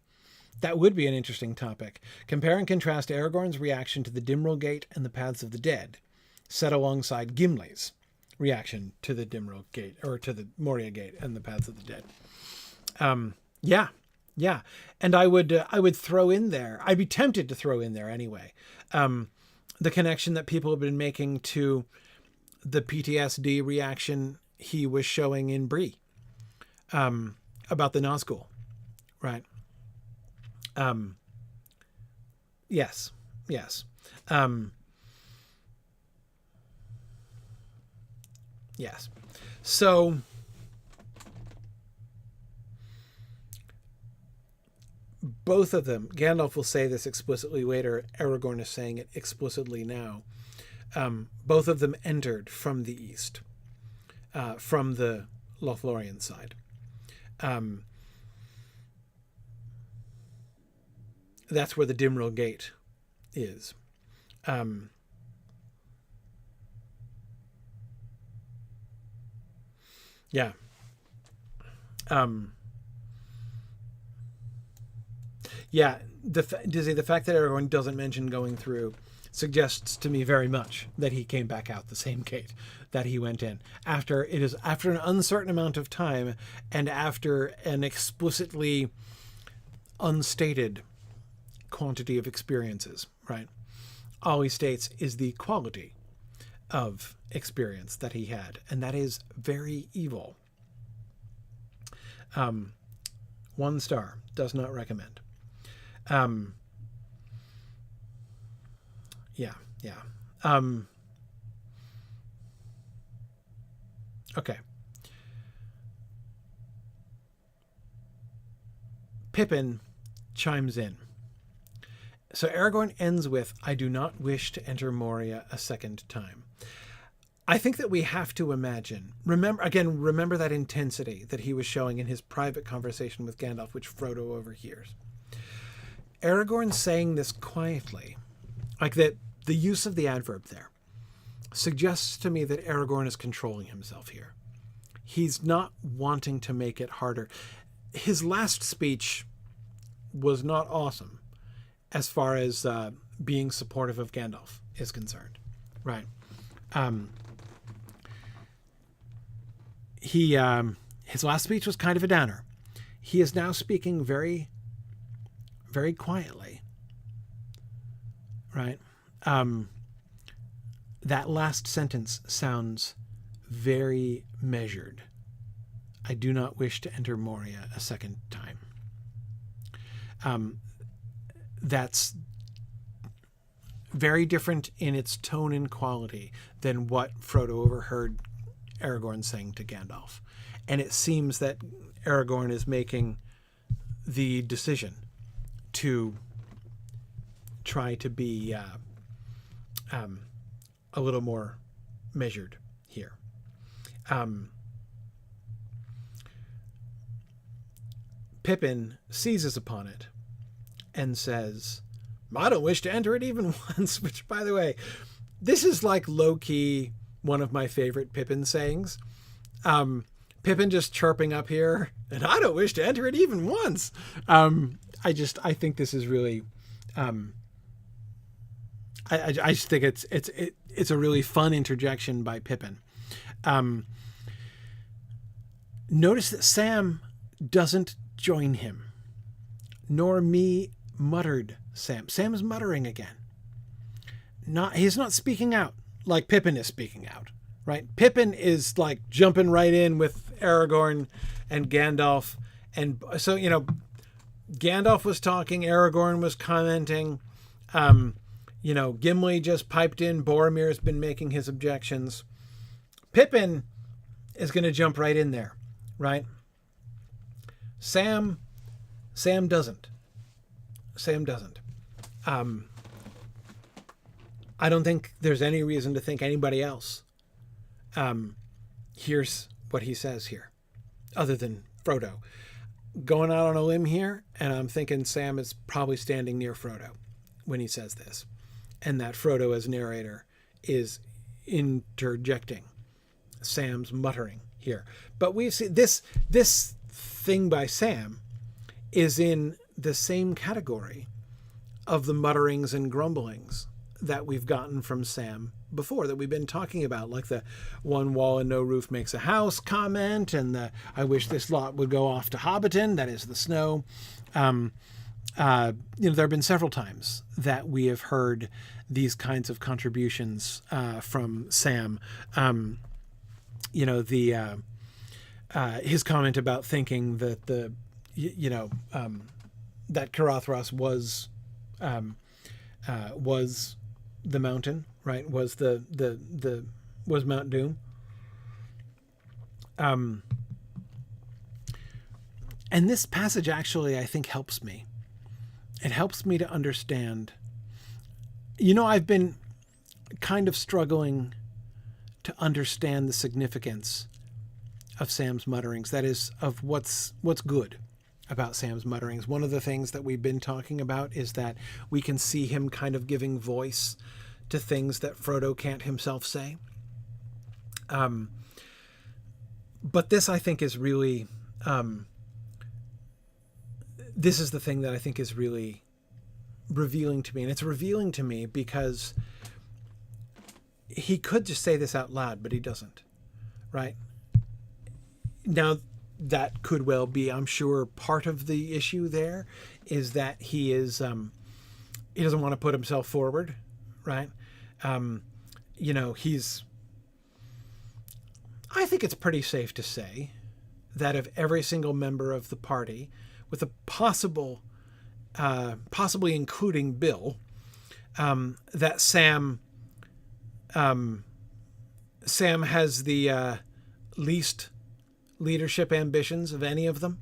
That would be an interesting topic. Compare and contrast Aragorn's reaction to the Dimril Gate and the Paths of the Dead, set alongside Gimli's reaction to the Dimril Gate, or to the Moria Gate and the Paths of the Dead. Yeah. Yeah, and I would throw in there. I'd be tempted to throw in there anyway. The connection that people have been making to the PTSD reaction he was showing in Bree, about the Nazgul, right? Um, yes, yes, um, yes. So both of them, Gandalf will say this explicitly later. Aragorn is saying it explicitly now. Both of them entered from the east, from the Lothlorien side. Um, that's where the Dimril Gate is. Um, yeah. Um, yeah. Dizzy, the fact that Aragorn doesn't mention going through suggests to me very much that he came back out the same gate that he went in after an uncertain amount of time and after an explicitly unstated quantity of experiences, right? All he states is the quality of experience that he had, and that is very evil. 1 star, does not recommend. Um, yeah, yeah. Okay. Pippin chimes in. So Aragorn ends with, "I do not wish to enter Moria a second time." I think that we have to imagine, remember that intensity that he was showing in his private conversation with Gandalf, which Frodo overhears. Aragorn saying this quietly, like that, the use of the adverb there suggests to me that Aragorn is controlling himself here. He's not wanting to make it harder. His last speech was not awesome as far as being supportive of Gandalf is concerned, right? His last speech was kind of a downer. He is now speaking very, very quietly, right? That last sentence sounds very measured. I do not wish to enter Moria a second time. That's very different in its tone and quality than what Frodo overheard Aragorn saying to Gandalf. And it seems that Aragorn is making the decision to try to be a little more measured here. Pippin seizes upon it and says, "I don't wish to enter it even once," which, by the way, this is like low-key one of my favorite Pippin sayings. Pippin just chirping up here, and "I don't wish to enter it even once." I think this is really, I just think it's a really fun interjection by Pippin. Notice that Sam doesn't join him, nor me, muttered Sam. Sam is muttering again. He's not speaking out like Pippin is speaking out, right? Pippin is like jumping right in with Aragorn and Gandalf. And so, Gandalf was talking, Aragorn was commenting, Gimli just piped in, Boromir's been making his objections. Pippin is going to jump right in there, right? Sam doesn't. Sam doesn't. I don't think there's any reason to think anybody else hears what he says here, other than Frodo. Going out on a limb here, and I'm thinking Sam is probably standing near Frodo when he says this, and that Frodo as narrator is interjecting Sam's muttering here. But we see this thing by Sam is in the same category of the mutterings and grumblings that we've gotten from Sam before that we've been talking about, like the one wall and no roof makes a house comment, and the I wish this lot would go off to Hobbiton, that is the snow. There have been several times that we have heard these kinds of contributions from Sam. His comment about thinking that that Karathras was the mountain, right? Was was Mount Doom. And this passage actually, I think, helps me. It helps me to understand. I've been kind of struggling to understand the significance of Sam's mutterings. That is, of what's good about Sam's mutterings. One of the things that we've been talking about is that we can see him kind of giving voice to things that Frodo can't himself say. But this, I think, is really, this is the thing that I think is really revealing to me. And it's revealing to me because he could just say this out loud, but he doesn't, right? Now, that could well be, I'm sure, part of the issue there is that he doesn't want to put himself forward, right? I think it's pretty safe to say that of every single member of the party, with a possibly including Bill, that Sam has the least leadership ambitions of any of them.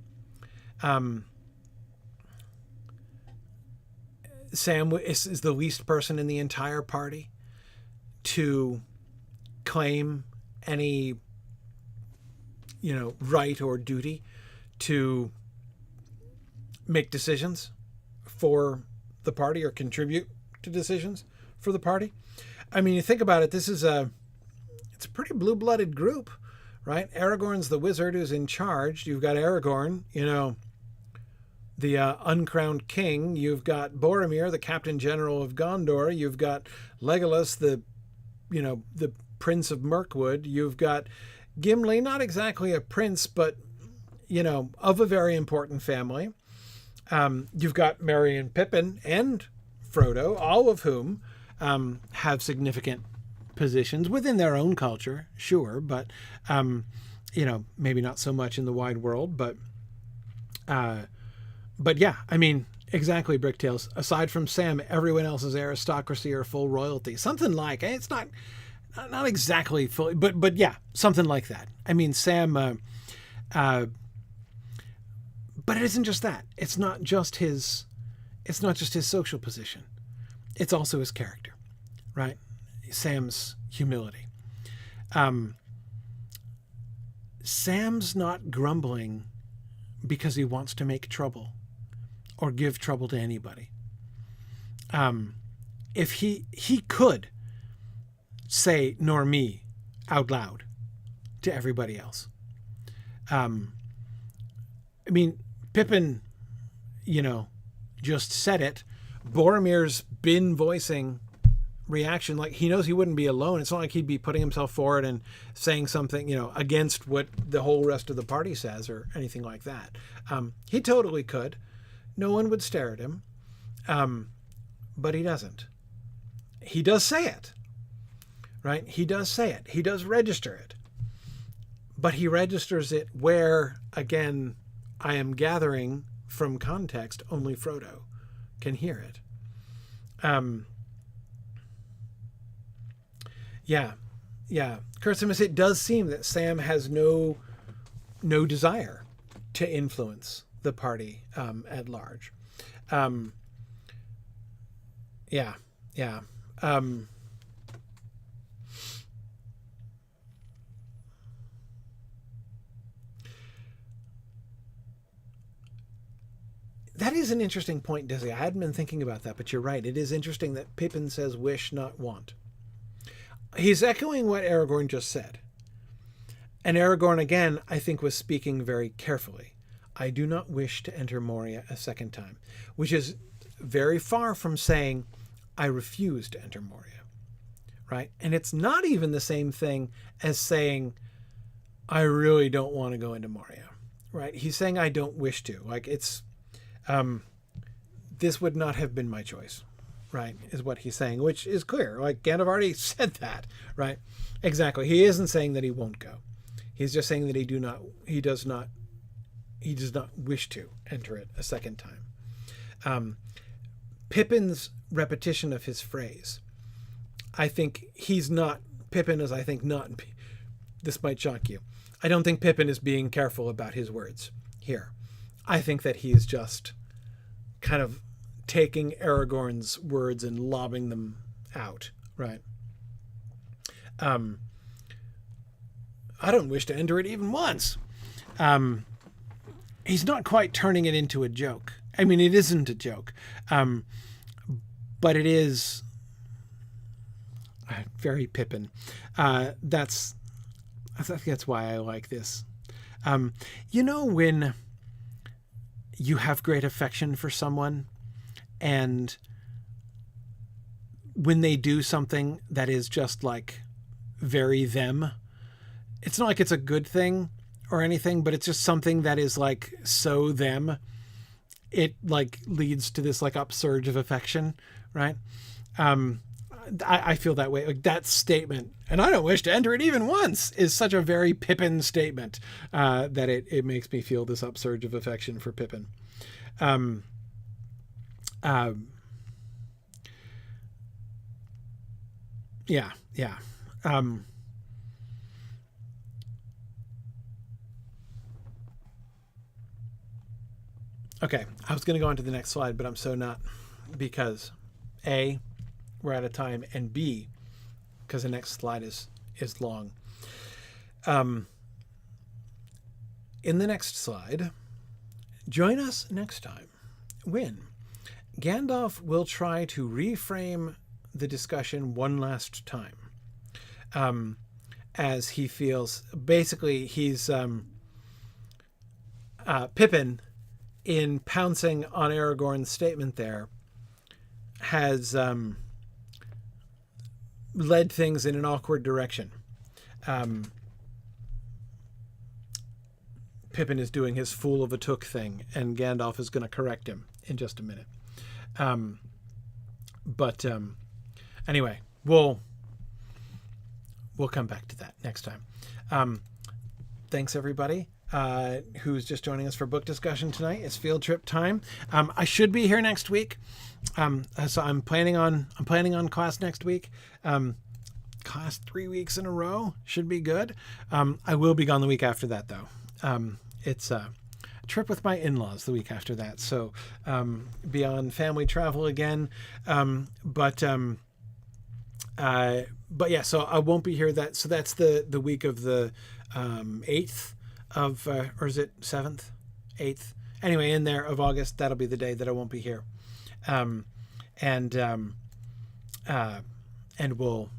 Sam is the least person in the entire party to claim any, right or duty to make decisions for the party or contribute to decisions for the party. I mean, you think about it, it's a pretty blue-blooded group, right? Aragorn's the wizard who's in charge. You've got Aragorn, the uncrowned king. You've got Boromir, the captain general of Gondor. You've got Legolas, the prince of Mirkwood. You've got Gimli, not exactly a prince, but, of a very important family. You've got Merry and Pippin and Frodo, all of whom have significant positions within their own culture, sure, but maybe not so much in the wide world. But yeah, I mean, exactly, Bricktails. Aside from Sam, everyone else is aristocracy or full royalty. Something like, it's not exactly fully, but yeah, something like that. I mean, Sam, but it isn't just that. It's not just his social position. It's also his character, right? Sam's humility. Sam's not grumbling because he wants to make trouble or give trouble to anybody. If he could say "nor me" out loud to everybody else. I mean, Pippin, just said it. Boromir's been voicing reaction, like he knows he wouldn't be alone. It's not like he'd be putting himself forward and saying something, against what the whole rest of the party says or anything like that. He totally could. No one would stare at him. But he doesn't. He does say it, right? He does say it. He does register it. But he registers it where, again, I am gathering from context, only Frodo can hear it. Yeah. Kurtzimus, it does seem that Sam has no desire to influence the party at large. Yeah. That is an interesting point, Dizzy. I hadn't been thinking about that, but you're right. It is interesting that Pippin says wish, not want. He's echoing what Aragorn just said. And Aragorn, again, I think was speaking very carefully. I do not wish to enter Moria a second time, which is very far from saying I refuse to enter Moria, right? And it's not even the same thing as saying, I really don't want to go into Moria, right? He's saying, I don't wish to. Like, it's, this would not have been my choice, right? Is what he's saying, which is clear. Like, Gandalf already said that, right? Exactly. He isn't saying that he won't go. He's just saying that he does not wish to enter it a second time. Pippin's repetition of his phrase, I think Pippin is, I think, not, this might shock you. I don't think Pippin is being careful about his words here. I think that he's just kind of taking Aragorn's words and lobbing them out, right? I don't wish to enter it even once. He's not quite turning it into a joke. I mean, it isn't a joke, but it is very Pippin. I think that's why I like this. When you have great affection for someone, and when they do something that is just like very them, it's not like it's a good thing or anything, but it's just something that is like so them. It like leads to this like upsurge of affection, right? I feel that way. Like that statement, and I don't wish to enter it even once, is such a very Pippin statement that it makes me feel this upsurge of affection for Pippin. Yeah. Okay, I was going to go on to the next slide, but I'm so not, because A, we're out of time, and B, because the next slide is long. In the next slide, join us next time when Gandalf will try to reframe the discussion one last time, as he feels, basically he's Pippin, in pouncing on Aragorn's statement there, has led things in an awkward direction. Pippin is doing his fool of a took thing, and Gandalf is going to correct him in just a minute. Anyway, we'll come back to that next time. Thanks everybody who's just joining us for book discussion tonight. It's field trip time. I should be here next week. So I'm planning on class next week. Class 3 weeks in a row should be good. I will be gone the week after that though. It's a trip with my in-laws the week after that. So, be on family travel again. But yeah, so I won't be here so that's the week of the 8th of, or is it 7th? 8th? Anyway, in there of August, that'll be the day that I won't be here. And we'll,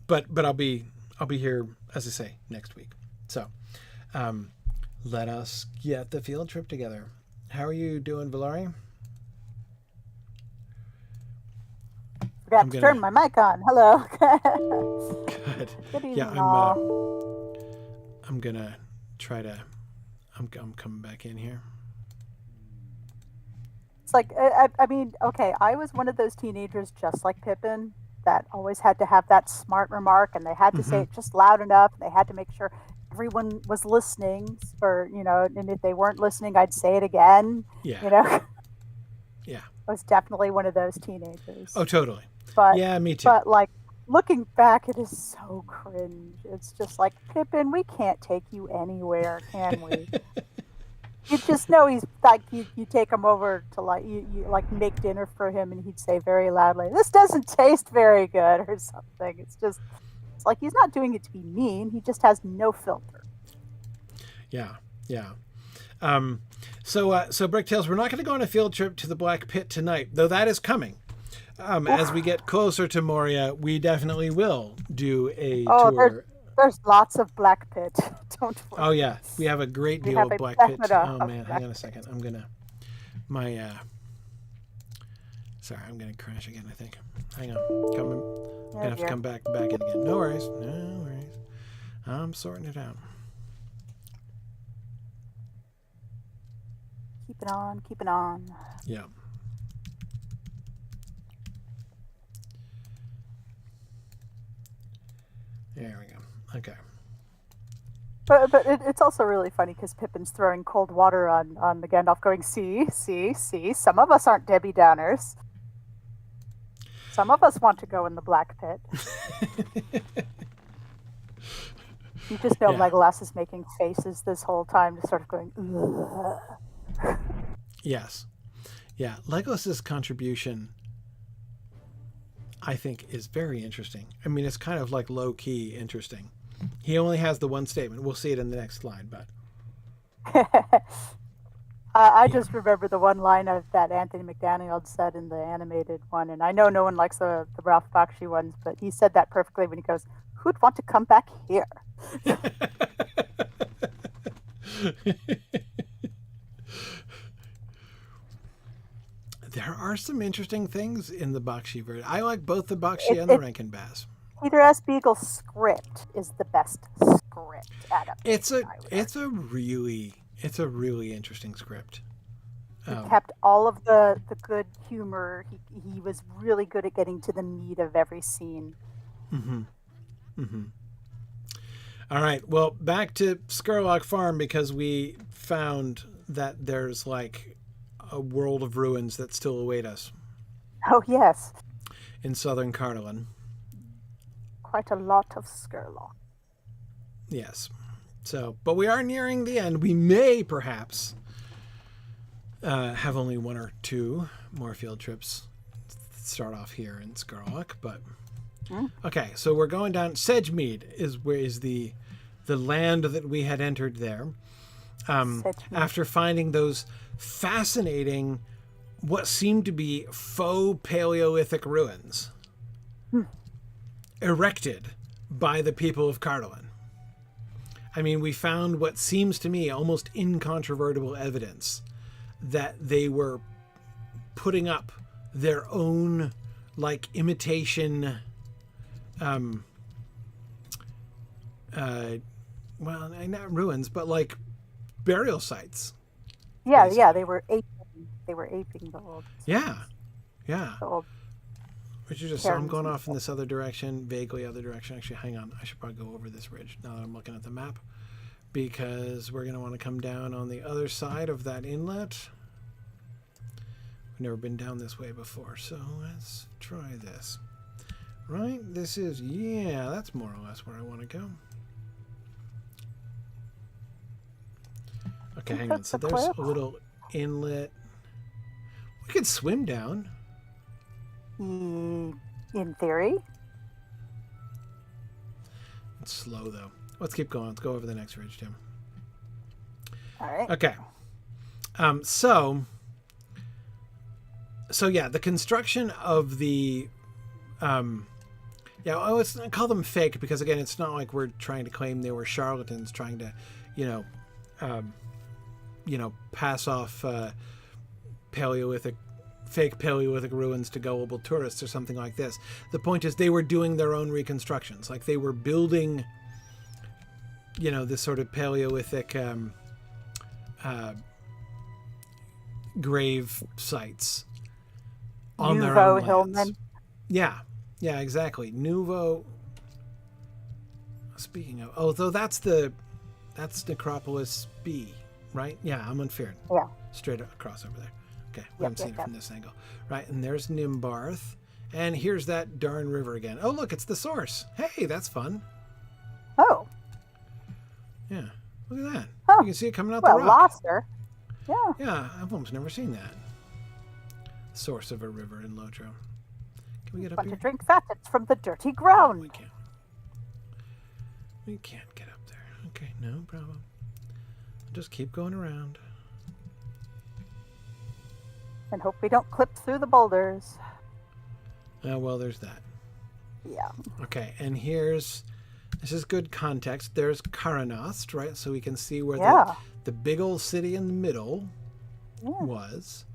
but I'll be here, as I say, next week. So, let us get the field trip together. How are you doing, Valari? Forgot to turn my mic on. Hello. Good. Good evening, Yeah, all. I'm gonna try to. I'm coming back in here. It's like, I mean, okay, I was one of those teenagers just like Pippin that always had to have that smart remark, and they had to say it just loud enough, and they had to make sure everyone was listening, and if they weren't listening, I'd say it again. Yeah. Yeah. I was definitely one of those teenagers. Oh, totally. But yeah, me too. But like looking back, it is so cringe. It's just like, Pippin, we can't take you anywhere, can we? You just know he's like, you take him over to like you like make dinner for him, and he'd say very loudly, "This doesn't taste very good," or something. It's like he's not doing it to be mean. He just has no filter. Yeah. So Bricktails, we're not going to go on a field trip to the Black Pit tonight, though that is coming. As we get closer to Moria, we definitely will do a tour. There's lots of Black Pit. Don't worry. Oh yeah, we have a great deal of Black Pit. Oh man, hang on a second. I'm gonna Sorry, I'm going to crash again, I think. Hang on. Coming. Gonna have to come back in again. No worries. No worries. I'm sorting it out. Keep it on, keep it on. Yeah. There we go. Okay. But it's also really funny because Pippin's throwing cold water on the Gandalf, going, see, some of us aren't Debbie Downers. Some of us want to go in the black pit. You just know Legolas is making faces this whole time, just sort of going, ugh. Yes. Yeah. Legolas's contribution, I think, is very interesting. I mean, it's kind of like low-key interesting. He only has the one statement. We'll see it in the next slide, but... I just remember the one line of that Anthony McDaniel said in the animated one, and I know no one likes the Ralph Bakshi ones, but he said that perfectly when he goes, "Who'd want to come back here?" There are some interesting things in the Bakshi version. I like both the Bakshi and the Rankin Bass. Peter S. Beagle's script is the best script adaptation. It's a really interesting script. He kept all of the good humor. He was really good at getting to the meat of every scene. Mm-hmm. Mm-hmm. All right. Well, back to Skurlock Farm, because we found that there's like a world of ruins that still await us. Oh, yes. In southern Cardolan. Quite a lot of Skurlock. Yes. So, but we are nearing the end. We may perhaps have only one or two more field trips start off here in Skurlock, but okay. So we're going down. Sedgemead is the land that we had entered there. After finding those fascinating, what seemed to be faux Paleolithic ruins erected by the people of Cardolan. I mean, we found what seems to me almost incontrovertible evidence that they were putting up their own, like, imitation, well, not ruins, but like burial sites. Yeah, basically. Yeah, they were aping the old. Yeah. The old. Which is just, so I'm going off in this other direction, vaguely other direction. Actually, hang on. I should probably go over this ridge now that I'm looking at the map, because we're going to want to come down on the other side of that inlet. We've never been down this way before, so let's try this. Right? This is, yeah, that's more or less where I want to go. Okay, hang on. So there's a little inlet. We could swim down. In theory. It's slow, though. Let's keep going. Let's go over the next ridge, Tim. All right. Okay. So yeah, the construction of the, let's not call them fake, because again, it's not like we're trying to claim they were charlatans trying to, pass off fake Paleolithic ruins to gullible tourists or something like this. The point is, they were doing their own reconstructions. Like, they were building, this sort of Paleolithic grave sites on their own lands. Yeah, exactly. Nouveau. Speaking of, although that's Necropolis B, right? Yeah, I'm unfair. Yeah. Straight across over there. Okay, we haven't seen it from this angle. Right, and there's Nimbarth. And here's that darn river again. Oh, look, it's the source. Hey, that's fun. Oh. Yeah, look at that. Oh. You can see it coming out the rock. Well, lost her. Yeah. Yeah, I've almost never seen that. Source of a river in Lotro. Can we get up here? To drink facets from the dirty ground. No, we can't. We can't get up there. Okay, no problem. Just keep going around. And hope we don't clip through the boulders. Oh, well, there's that. Yeah. Okay, and this is good context. There's Karanost, right? So we can see where the big old city in the middle was.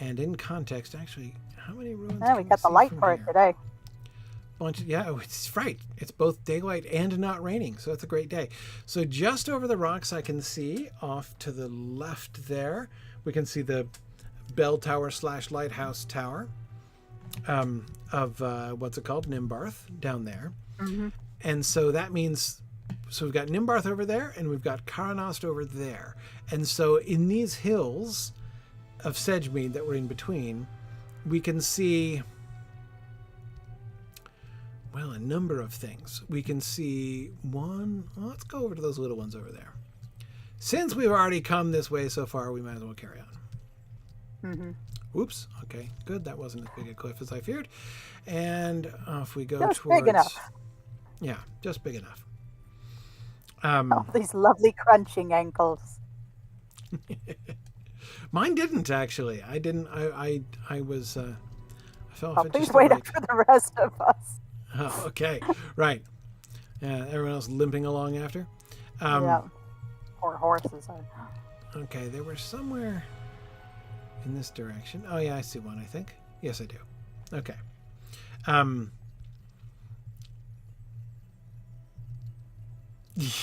And in context, actually, how many ruins Yeah, can we you got the see light from for it here? today. It's right. It's both daylight and not raining, so it's a great day. So just over the rocks, I can see off to the left there, we can see the bell tower / lighthouse tower of what's it called, Nimbarth, down there. Hmm. And so that means, so we've got Nimbarth over there, and we've got Karanost over there. And so in these hills of Sedgemead that we're in between, we can see, well, a number of things. We can see one. Well, let's go over to those little ones over there. Since we've already come this way so far, we might as well carry on. Hmm. Oops. Okay, good. That wasn't as big a cliff as I feared. And off we go Just towards. big enough. Yeah, just big enough. Oh, these lovely crunching ankles. Mine didn't actually. I didn't. I was. I fell off Oh, at please just the wait right. up for the rest of us. Oh, okay, right. Yeah, everyone else limping along after. Yeah. Poor horses are. Okay, they were somewhere in this direction. Oh yeah, I see one. I think. Yes, I do. Okay.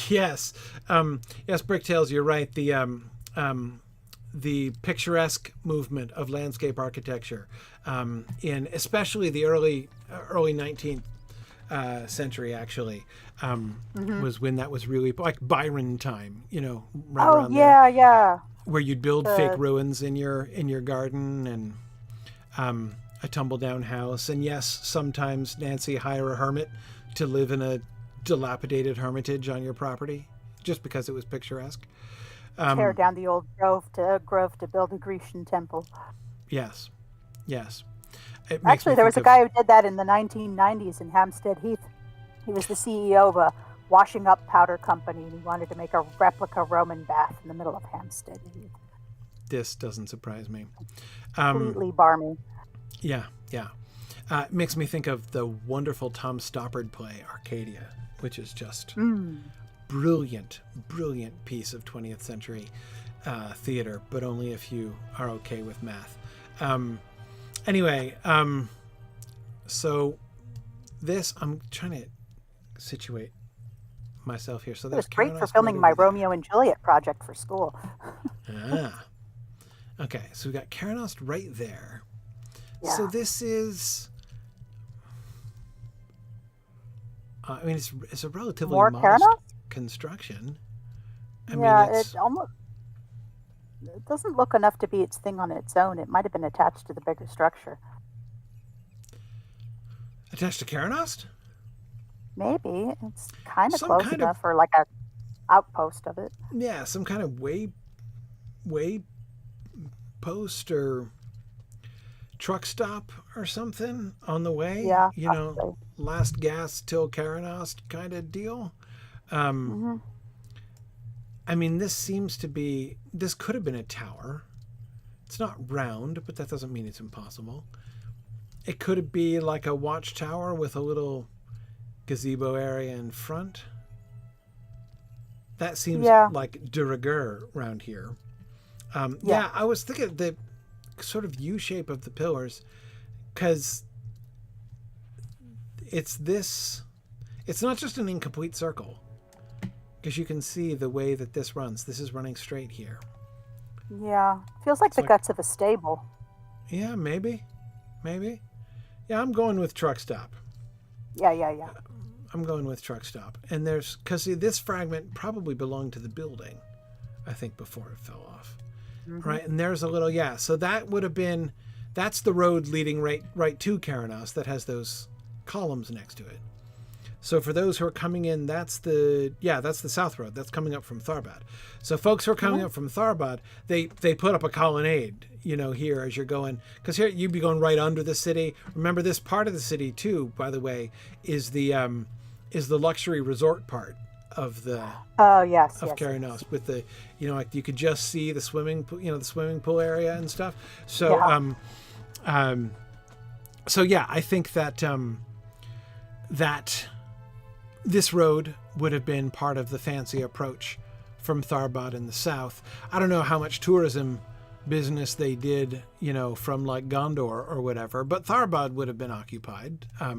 Yes. Yes, Bricktails, you're right. The picturesque movement of landscape architecture in especially the early 19th century actually was when that was really like Byron time, right Oh around yeah, there, yeah. where you'd build The fake ruins in your garden and a tumble down house. And yes, sometimes Nancy hire a hermit to live in a dilapidated hermitage on your property just because it was picturesque. tear down the old grove to build a Grecian temple. Yes. It makes me Actually, there was a think guy who did that in the 1990s in Hampstead Heath. He was the CEO of a washing up powder company, and he wanted to make a replica Roman bath in the middle of Hampstead Heath. this doesn't surprise me. Completely barmy. Yeah. It makes me think of the wonderful Tom Stoppard play Arcadia, which is just brilliant piece of 20th century theater, but only if you are okay with math. Anyway, so this, I'm trying to situate myself here. So It was there's great for Karanos filming right my over there. Romeo and Juliet project for school. Okay, so we've got Karanos right there. Yeah. So this is, I mean, it's a relatively More modest Karanos? construction. I Yeah, mean, it's it doesn't look enough to be its thing on its own. It might have been attached to the bigger structure. attached to Karanos? Maybe it's kind of Some close kind of- enough for like a outpost of it. Yeah, some kind of way post or truck stop or something on the way. Yeah, You know, last gas till Karanos kind of deal. Hmm. I mean, this could have been a tower. It's not round, but that doesn't mean it's impossible. It could be like a watchtower with a little gazebo area in front. That seems like de rigueur around here. Yeah, I was thinking the sort of U shape of the pillars, because it's not just an incomplete circle, because you can see the way that this runs. This is running straight here. Yeah, feels like the guts of a stable. Yeah, maybe. Yeah, I'm going with truck stop. Yeah. I'm going with truck stop. And because this fragment probably belonged to the building, I think, before it fell off. Mm-hmm. Right? And there's a little, so that would have been, that's the road leading right to Karanos that has those columns next to it. So for those who are coming in, that's the south road. That's coming up from Tharbad. So folks who are coming up from Tharbad, they put up a colonnade, here as you're going, because here you'd be going right under the city. Remember, this part of the city too, by the way, is the luxury resort part of the Karanos, with the, like you could just see the swimming pool, the swimming pool area and stuff. So I think that this road would have been part of the fancy approach from Tharbad in the south. I don't know how much tourism business they did, from like Gondor or whatever. But Tharbad would have been occupied. Uh,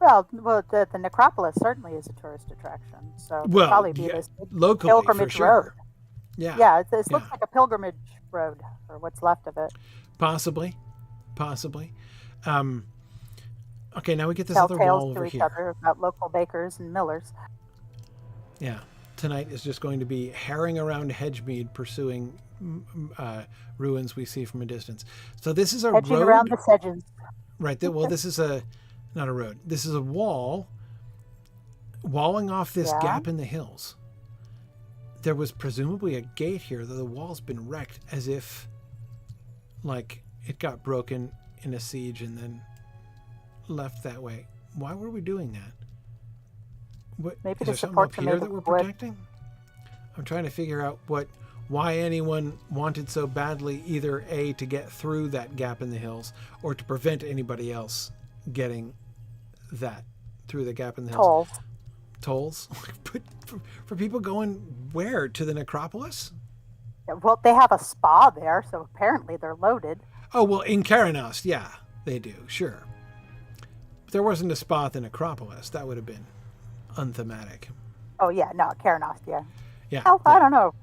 well, the necropolis certainly is a tourist attraction, so there'd Well, probably be yeah, this big locally for pilgrimage road. sure. Yeah, Yeah, this yeah, looks like a pilgrimage road, or what's left of it. possibly. Um, okay, now we get this Tell other tales wall to over each here. other about local bakers and millers. Yeah, tonight is just going to be herring around Hedgemead, pursuing ruins we see from a distance. So this is a Hedging road, around the sedges. right? Well, this is not a road. This is a wall, walling off this Yeah. gap in the hills. There was presumably a gate here, though the wall's been wrecked, as if, like, it got broken in a siege and then left that way. Why were we doing that? What, Maybe is the there something supports up are here made that of we're wood. protecting? I'm trying to figure out why anyone wanted so badly either A, to get through that gap in the hills, or to prevent anybody else getting that through the gap in the hills. Tolls. Tolls? But for people going where? To the necropolis? Well, they have a spa there, so apparently they're loaded. Oh, well, in Karanost, yeah, they do, sure. But there wasn't a spa at the necropolis. That would have been unthematic. Oh yeah, no, Karanost, yeah. Yeah. Well, yeah. I don't know.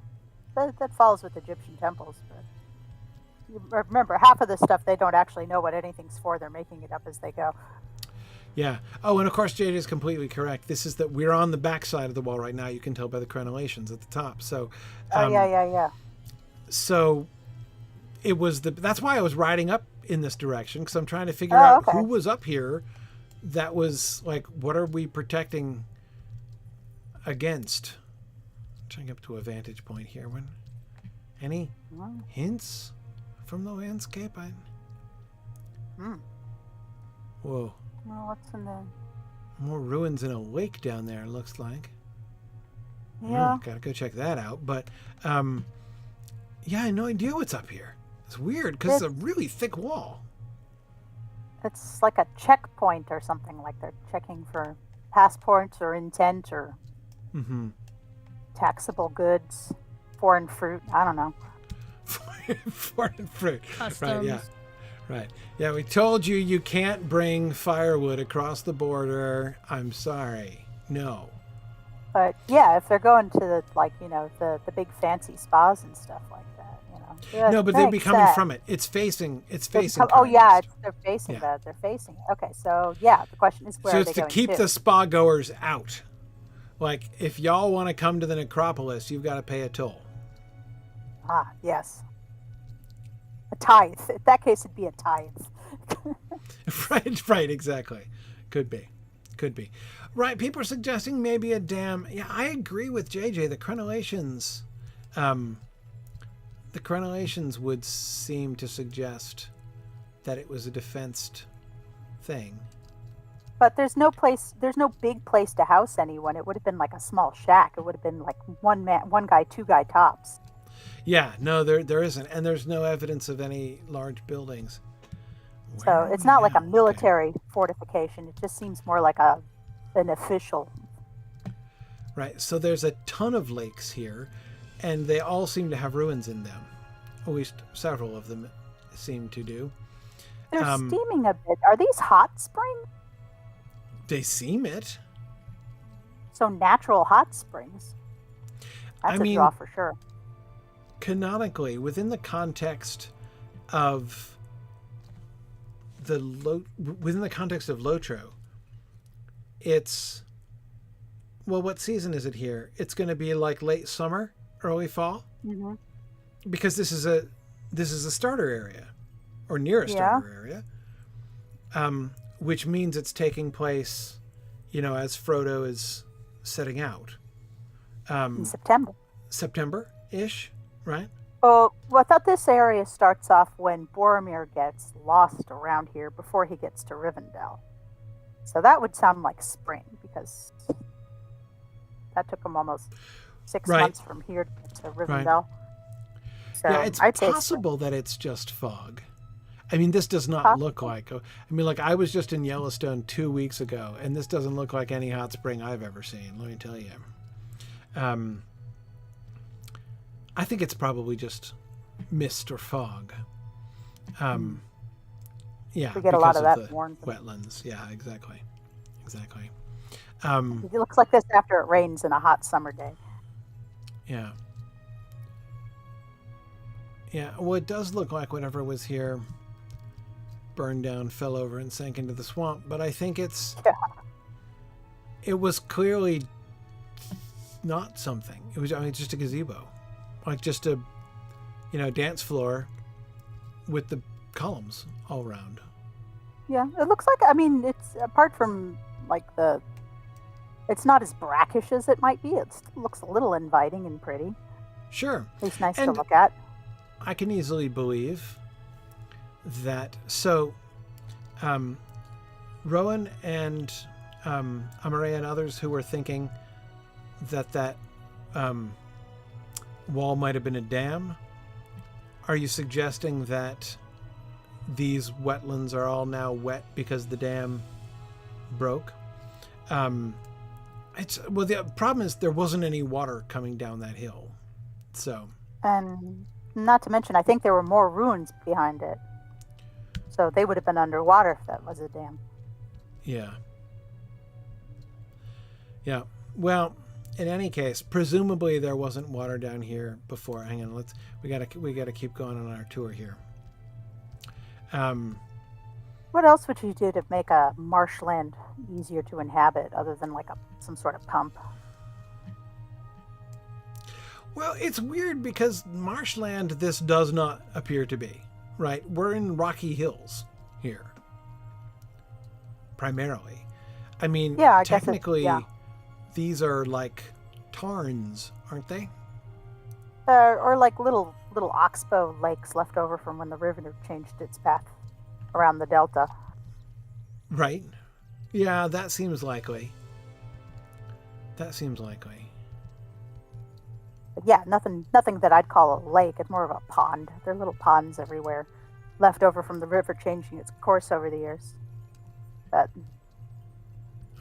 That follows with Egyptian temples, but you remember, half of the stuff they don't actually know what anything's for. They're making it up as they go. Yeah. Oh, and of course, Jade is completely correct. This is that we're on the back side of the wall right now. You can tell by the crenellations at the top. So, Yeah. so it was that's why I was riding up in this direction, because I'm trying to figure out okay. who was up here. That was like, what are we protecting against? Trying to get up to a vantage point here. Any hints from the landscape? Whoa. Well, what's in the? More ruins in a lake down there, it looks like. Yeah. Gotta go check that out. But, yeah, I had no idea what's up here. It's weird, because it's a really thick wall. It's like a checkpoint or something. Like they're checking for passports or intent or taxable goods, foreign fruit. I don't know. Foreign fruit. Customs. Right, yeah. Right. Yeah, we told you you can't bring firewood across the border. I'm sorry. No. But yeah, if they're going to the big fancy spas and stuff like that, No, but they'd be coming from it. It's facing. Oh yeah, Karanost. they're facing Yeah. that. They're facing it. Okay, so yeah, the question is where So are it's they to going keep to? the spa goers out. Like, if y'all want to come to the necropolis, you've got to pay a toll. Ah, yes. A tithe. In that case, it'd be a tithe. Right, exactly. Could be. Right, people are suggesting maybe a dam. Yeah, I agree with JJ. The crenellations would seem to suggest that it was a defensed thing. But there's no big place to house anyone. It would have been like a small shack. It would have been like one guy, two guy tops. Yeah, no, there isn't, and there's no evidence of any large buildings. So Where are it's we not like a now? military fortification. It just seems more like an official. Right, so there's a ton of lakes here, and they all seem to have ruins in them. At least several of them seem to do. They're steaming a bit. Are these hot springs? They seem it. So natural hot springs. That's a draw for sure. Canonically, within the context of Lotro, it's, well, what season is it here? It's going to be like late summer, early fall, because this is a starter area, or near a starter area, which means it's taking place, as Frodo is setting out. In September-ish, right? Oh, well, I thought this area starts off when Boromir gets lost around here before he gets to Rivendell. So that would sound like spring, because that took him almost 6 months from here to get to Rivendell. So yeah, it's possible that it's just fog. I mean, this does not look like... I was just in Yellowstone 2 weeks ago, and this doesn't look like any hot spring I've ever seen, let me tell you. I think it's probably just mist or fog. Yeah, We get a lot because of of that the in Warrenton. wetlands. Yeah, exactly. It looks like this after it rains in a hot summer day. Yeah. Yeah, well, it does look like whatever was here burned down, fell over, and sank into the swamp. But I think Yeah. it was clearly not something. It was, I mean, just a gazebo, like just a, dance floor with the columns all around. Yeah, it looks like, I mean, it's apart from like it's not as brackish as it might be. It looks a little inviting and pretty. Sure. At least nice to And look at. I can easily believe that. So, Rowan and Amaria and others who were thinking that wall might have been a dam, are you suggesting that these wetlands are all now wet because the dam broke? The problem is there wasn't any water coming down that hill, so. And not to mention, I think there were more ruins behind it. So they would have been underwater if that was a dam. Yeah. Yeah. Well, in any case, presumably there wasn't water down here before. Hang on, we gotta keep going on our tour here. What else would you do to make a marshland easier to inhabit other than like some sort of pump? Well, it's weird because marshland this does not appear to be, right? We're in rocky hills here, primarily. I mean, Yeah, I technically, guess these are like tarns, aren't they? Or like little oxbow lakes left over from when the river changed its path around the delta. Right. Yeah, that seems likely. But yeah, nothing that I'd call a lake. It's more of a pond. There are little ponds everywhere, left over from the river changing its course over the years. But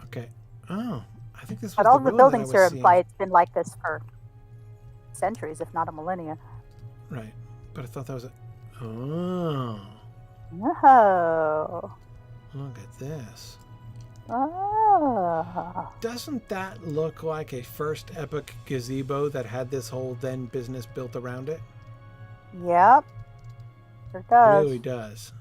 okay. Oh, I think this was but all the the road buildings that I here was imply seeing. it's been like this for centuries, if not a millennia. Right, but I thought that was a. Oh, No. look at this. Oh. Doesn't that look like a first epoch gazebo that had this whole then business built around it? Yep. Sure does. Really does.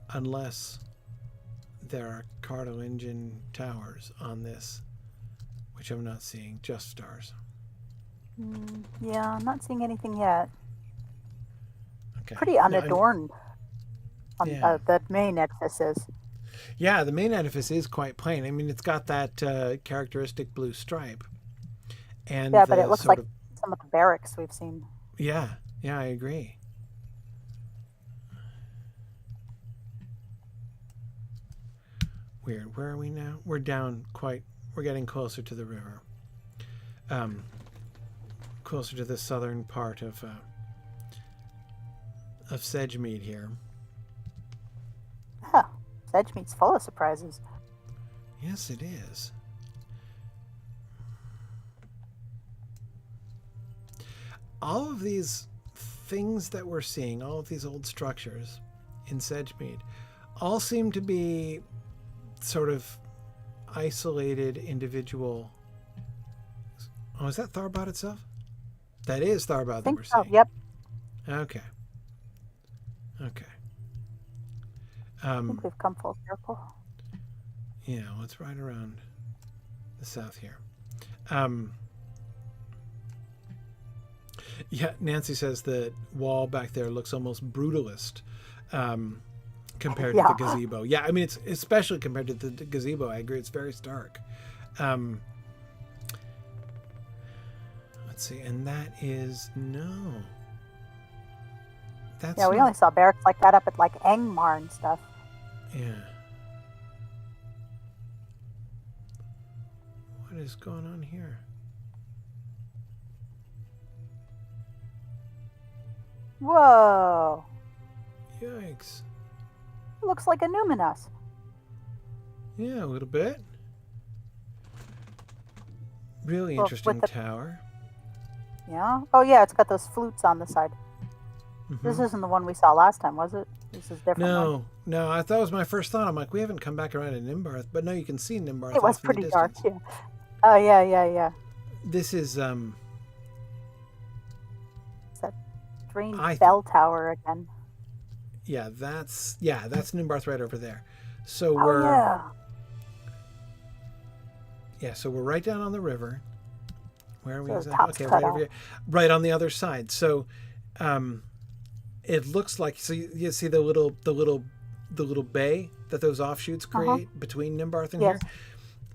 Unless there are Cartolingin towers on this, which I'm not seeing, just stars. Yeah, I'm not seeing anything yet. Okay. Pretty unadorned. Yeah. The main edifice is. Yeah, the main edifice is quite plain. I mean, it's got that characteristic blue stripe. And Yeah, but it looks like some of the barracks we've seen. Yeah, I agree. Weird. Where are we now? We're getting closer to the river. Closer to the southern part of Sedgemead here. Huh. Sedgemead's full of surprises. Yes, it is. All of these things that we're seeing, all of these old structures in Sedgemead, all seem to be sort of isolated individual. Oh, is that Tharbad itself? That is Tharbad that we're seeing. Yep. Okay. I think we've come full circle. Yeah, well, it's right around the south here. Yeah, Nancy says the wall back there looks almost brutalist compared to the gazebo. Yeah, I mean, it's especially compared to the gazebo. I agree, it's very stark. Let's see, and that is that's we only saw barracks like that up at like Angmar and stuff. Yeah. What is going on here? Whoa. Yikes. Looks like a Numinos. Yeah, a little bit. Really Well, with interesting the tower. yeah. Oh yeah, it's got those flutes on the side. This Hmm. isn't the one we saw last time, was it? This is a different one. No, no, I thought it was my first thought. I'm like, we haven't come back around to Nimbarth, but no, you can see Nimbarth It was off in the pretty dark distance. too. Oh yeah, yeah, yeah. This is It's that strange I bell tower again. that's Nimbarth right over there. So Oh we're yeah. so we're right down on the river. Where are we So the exactly? top's Okay, cut right over off. here, right on the other side. So, um, it looks like you see the little bay that those offshoots Uh huh. create between Nimbarth and Yes. here.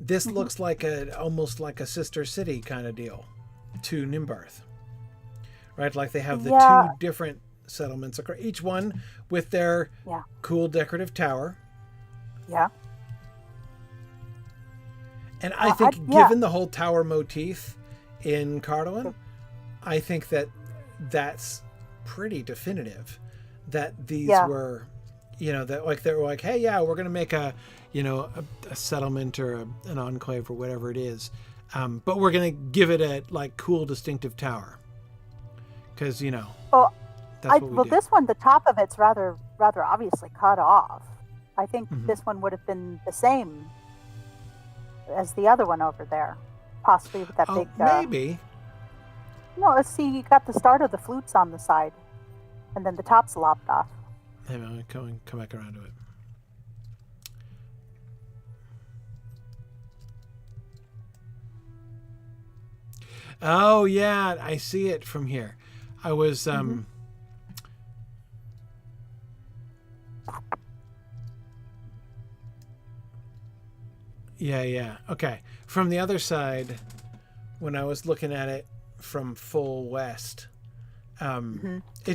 This Hmm. looks like almost like a sister city kind of deal to Nimbarth, right? Like they have the Yeah. two different settlements, each one with their Yeah. cool decorative tower. Yeah. And I I think, yeah. given the whole tower motif in Cardoon, I think that that's pretty definitive that these Yeah. were, that like they were like, hey, yeah, we're gonna make a settlement or an enclave or whatever it is, but we're gonna give it a like cool distinctive tower because Well, that's what we do. this one, the top of it's rather obviously cut off. I think Hmm. this one would have been the same as the other one over there, possibly with that Oh, big. maybe. No, let's see. You got the start of the flutes on the side, and then the top's lopped off. Hang on, come back around to it. Oh yeah, I see it from here. I was Hmm. yeah. Okay. From the other side, when I was looking at it from full west, Hmm. it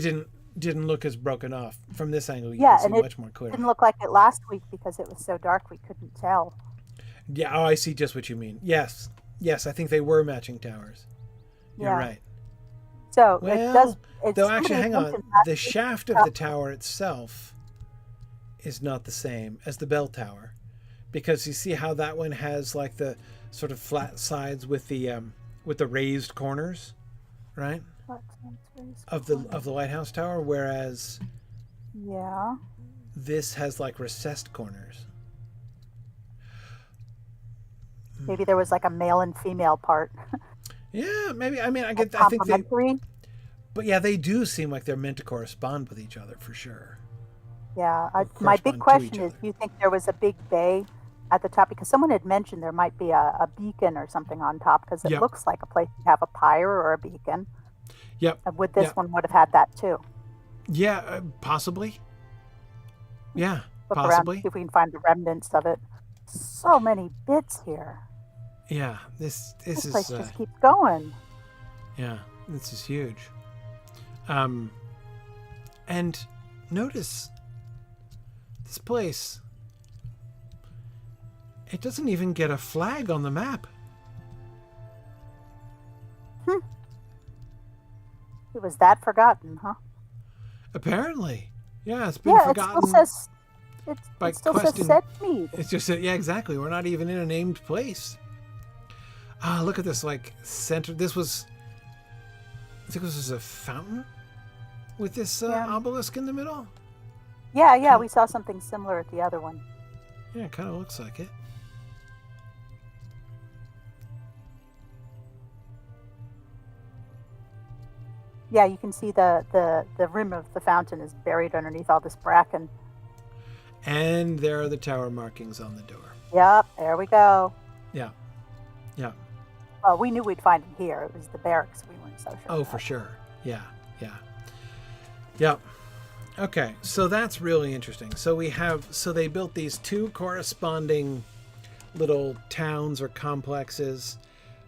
didn't look as broken off. From this angle, you can Yeah, see and it much more didn't clearly. look like it last week because it was so dark we couldn't tell. Yeah, oh, I see just what you mean. Yes. Yes, I think they were matching towers. You're Yeah. right. So it does. Well, It's though actually somebody had hang on, mentioned last the week. shaft of the tower itself is not the same as the bell tower, because you see how that one has like the sort of flat sides with the raised corners, right? Of the lighthouse tower, whereas Yeah. this has like recessed corners. Maybe there was like a male and female part, Yeah, maybe. I mean, like I think they, complementary. but yeah, they do seem like they're meant to correspond with each other for sure, Yeah. or My big correspond to each question is, other. do you think there was a big bay at the top? Because someone had mentioned there might be a beacon or something on top because it Yep, looks like a place to have a pyre or a beacon. yep, And would this yep, one would have had that too? yeah, possibly. Yeah, Look around, possibly. see if we can find the remnants of it. So many bits here. Yeah, this This is place just keeps going. yeah, this is huge. Um, and notice this place. It doesn't even get a flag on the map. Hmm. It was that forgotten, huh? Apparently, yeah, it's been Yeah, it still forgotten says by it still says questing. set mead. It's just that, yeah, exactly. We're not even in a named place. Ah, look at this, like center. I think this was a fountain with this Yeah. obelisk in the middle. Yeah, yeah, Kind of, we saw something similar at the other one. yeah, kind of looks like it. Yeah, you can see the rim of the fountain is buried underneath all this bracken. And there are the tower markings on the door. Yep, there we go. Yeah, yeah. Well, we knew we'd find it here. It was the barracks we weren't so sure Oh, for about. sure. Yeah, yeah. Yep. Okay, so that's really interesting. So they built these two corresponding little towns or complexes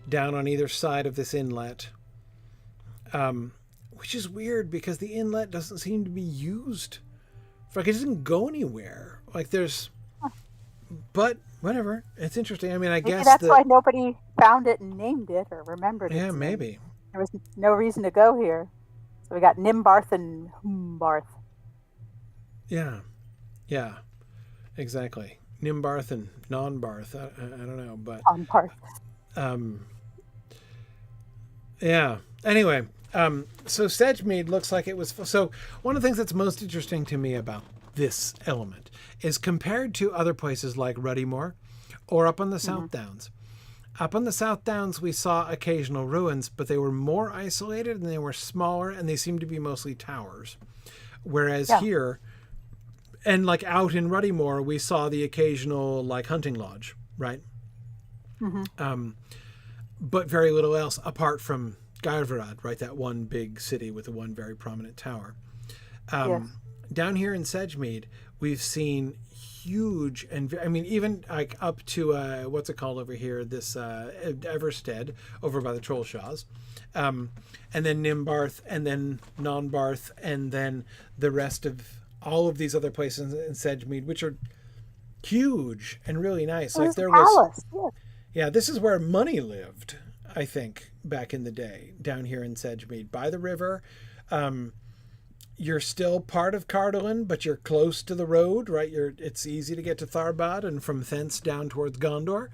down on either side of this inlet, which is weird because the inlet doesn't seem to be used. Like it doesn't go anywhere. Like there's, but whatever. It's interesting. I mean, I Maybe guess that's why nobody found it and named it or remembered yeah, its name. maybe. There was no reason to go here. So we got Nimbarth and Humbarth. Yeah, yeah, exactly. Nimbarth and non-Barth. I don't know, but On Barth. um, Yeah. Anyway, so Sedgemead looks like it was. So one of the things that's most interesting to me about this element is compared to other places like Ruddymore or up on the South Downs. Up on the South Downs, we saw occasional ruins, but they were more isolated and they were smaller and they seemed to be mostly towers. Whereas Yeah. here, and like out in Ruddymore, we saw the occasional like hunting lodge, right? But very little else apart from Garverad, right? That one big city with the one very prominent tower. Yes. Down here in Sedgemead, we've seen huge, and I mean, even like up to what's it called over here? This Everstead over by the Trollshaws, and then Nimbarth, and then Nonbarth, and then the rest of all of these other places in Sedgemead, which are huge and really nice. Like there was, palace. Yes. yeah, this is where money lived, I think, back in the day, down here in Sedgemead by the river. You're still part of Cardolan, but you're close to the road, right? It's easy to get to Tharbad and from thence down towards Gondor.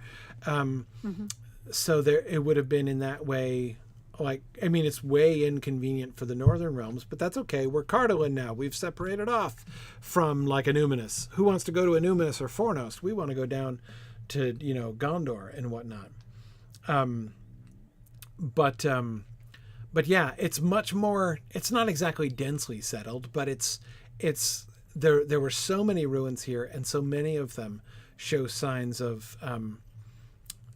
So there, it would have been in that way. Like, I mean, it's way inconvenient for the Northern Realms, but that's okay. We're Cardolan now. We've separated off from like Anuminus. Who wants to go to Anuminus or Fornost? We want to go down to, Gondor and whatnot. But yeah, it's much more. It's not exactly densely settled, but it's there. There were so many ruins here, and so many of them show signs of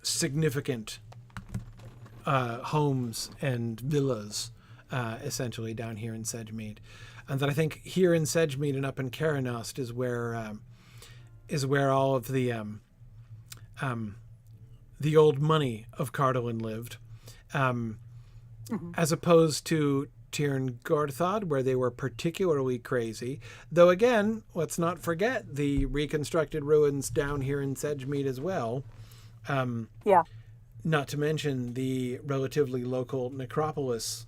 significant homes and villas, essentially down here in Sedgemead, and that I think here in Sedgemead and up in Caranost is where all of the old money of Cardolan lived. As opposed to Tirn Gorthad, where they were particularly crazy. Though again, let's not forget the reconstructed ruins down here in Sedgemead as well. Yeah. Not to mention the relatively local necropolis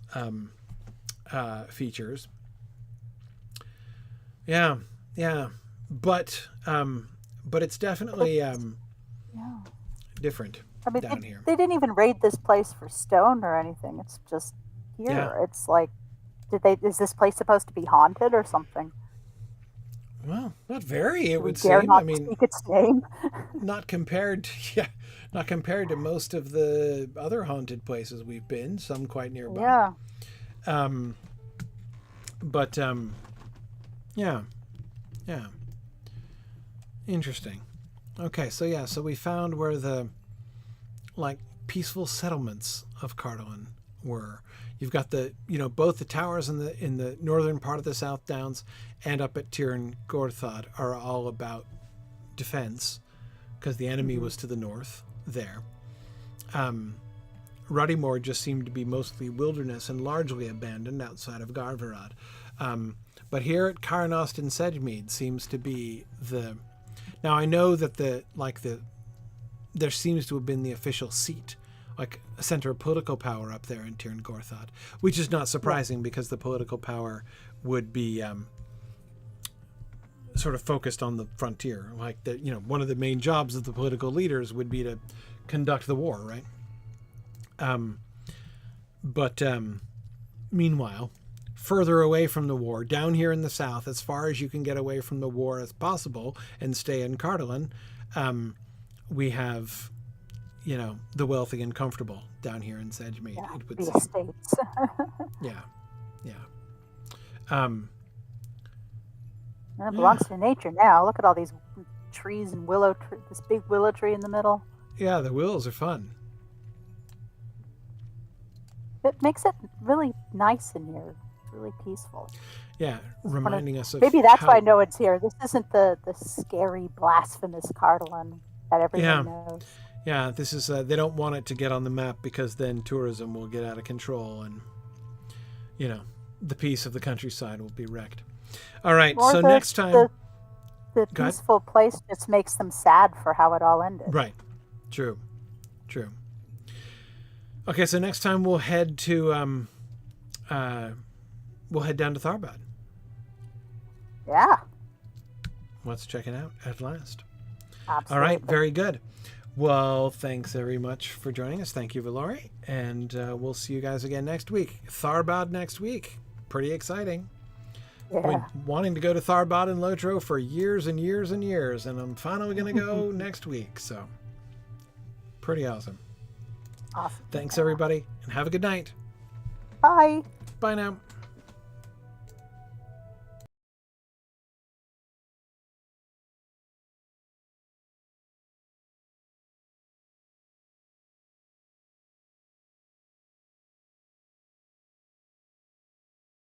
features. Yeah, but it's definitely different. I mean, down here. they didn't even raid this place for stone or anything. It's just here. Yeah. It's like, is this place supposed to be haunted or something? Well, not very, it would Dare seem. not I mean, speak its name. not compared to most of the other haunted places we've been, some quite nearby. Yeah. But yeah. Interesting. Okay, so we found where the like peaceful settlements of Cardolan were. You've got the both the towers in the northern part of the South Downs and up at Tirn Gorthad are all about defense because the enemy was to the north there. Ruddymore just seemed to be mostly wilderness and largely abandoned outside of Garverad. But here at Caranost and Sedgemead seems to be the. Now I know that there seems to have been the official seat, like a center of political power up there in Tirn Gorthad, which is not surprising because the political power would be sort of focused on the frontier. Like one of the main jobs of the political leaders would be to conduct the war, right? But meanwhile, further away from the war, down here in the south, as far as you can get away from the war as possible and stay in Cardolan, we have, the wealthy and comfortable down here in Sedgemead. Yeah, It would the seem. estates. Yeah. It belongs to nature now. Look at all these trees and this big willow tree in the middle. Yeah, the willows are fun. It makes it really nice in here. It's really peaceful. Yeah, reminding us of Maybe that's how, why no one's here. This isn't the scary, blasphemous Cardolan that everyone knows. Yeah, this is they don't want it to get on the map because then tourism will get out of control and the peace of the countryside will be wrecked. All right, Or so next time the Go ahead. peaceful place just makes them sad for how it all ended. Right. True. Okay, so next time we'll head to we'll head down to Tharbad. Yeah. Let's check it out at last. Absolutely. All right, very good. Well, thanks very much for joining us. Thank you, Valori. And we'll see you guys again next week. Tharbad next week. Pretty exciting. I've been Yeah. wanting to go to Tharbad and Lotro for years and years and years, and I'm finally going to go next week. So, pretty awesome. Awesome. Thanks, everybody, and have a good night. Bye. Bye now.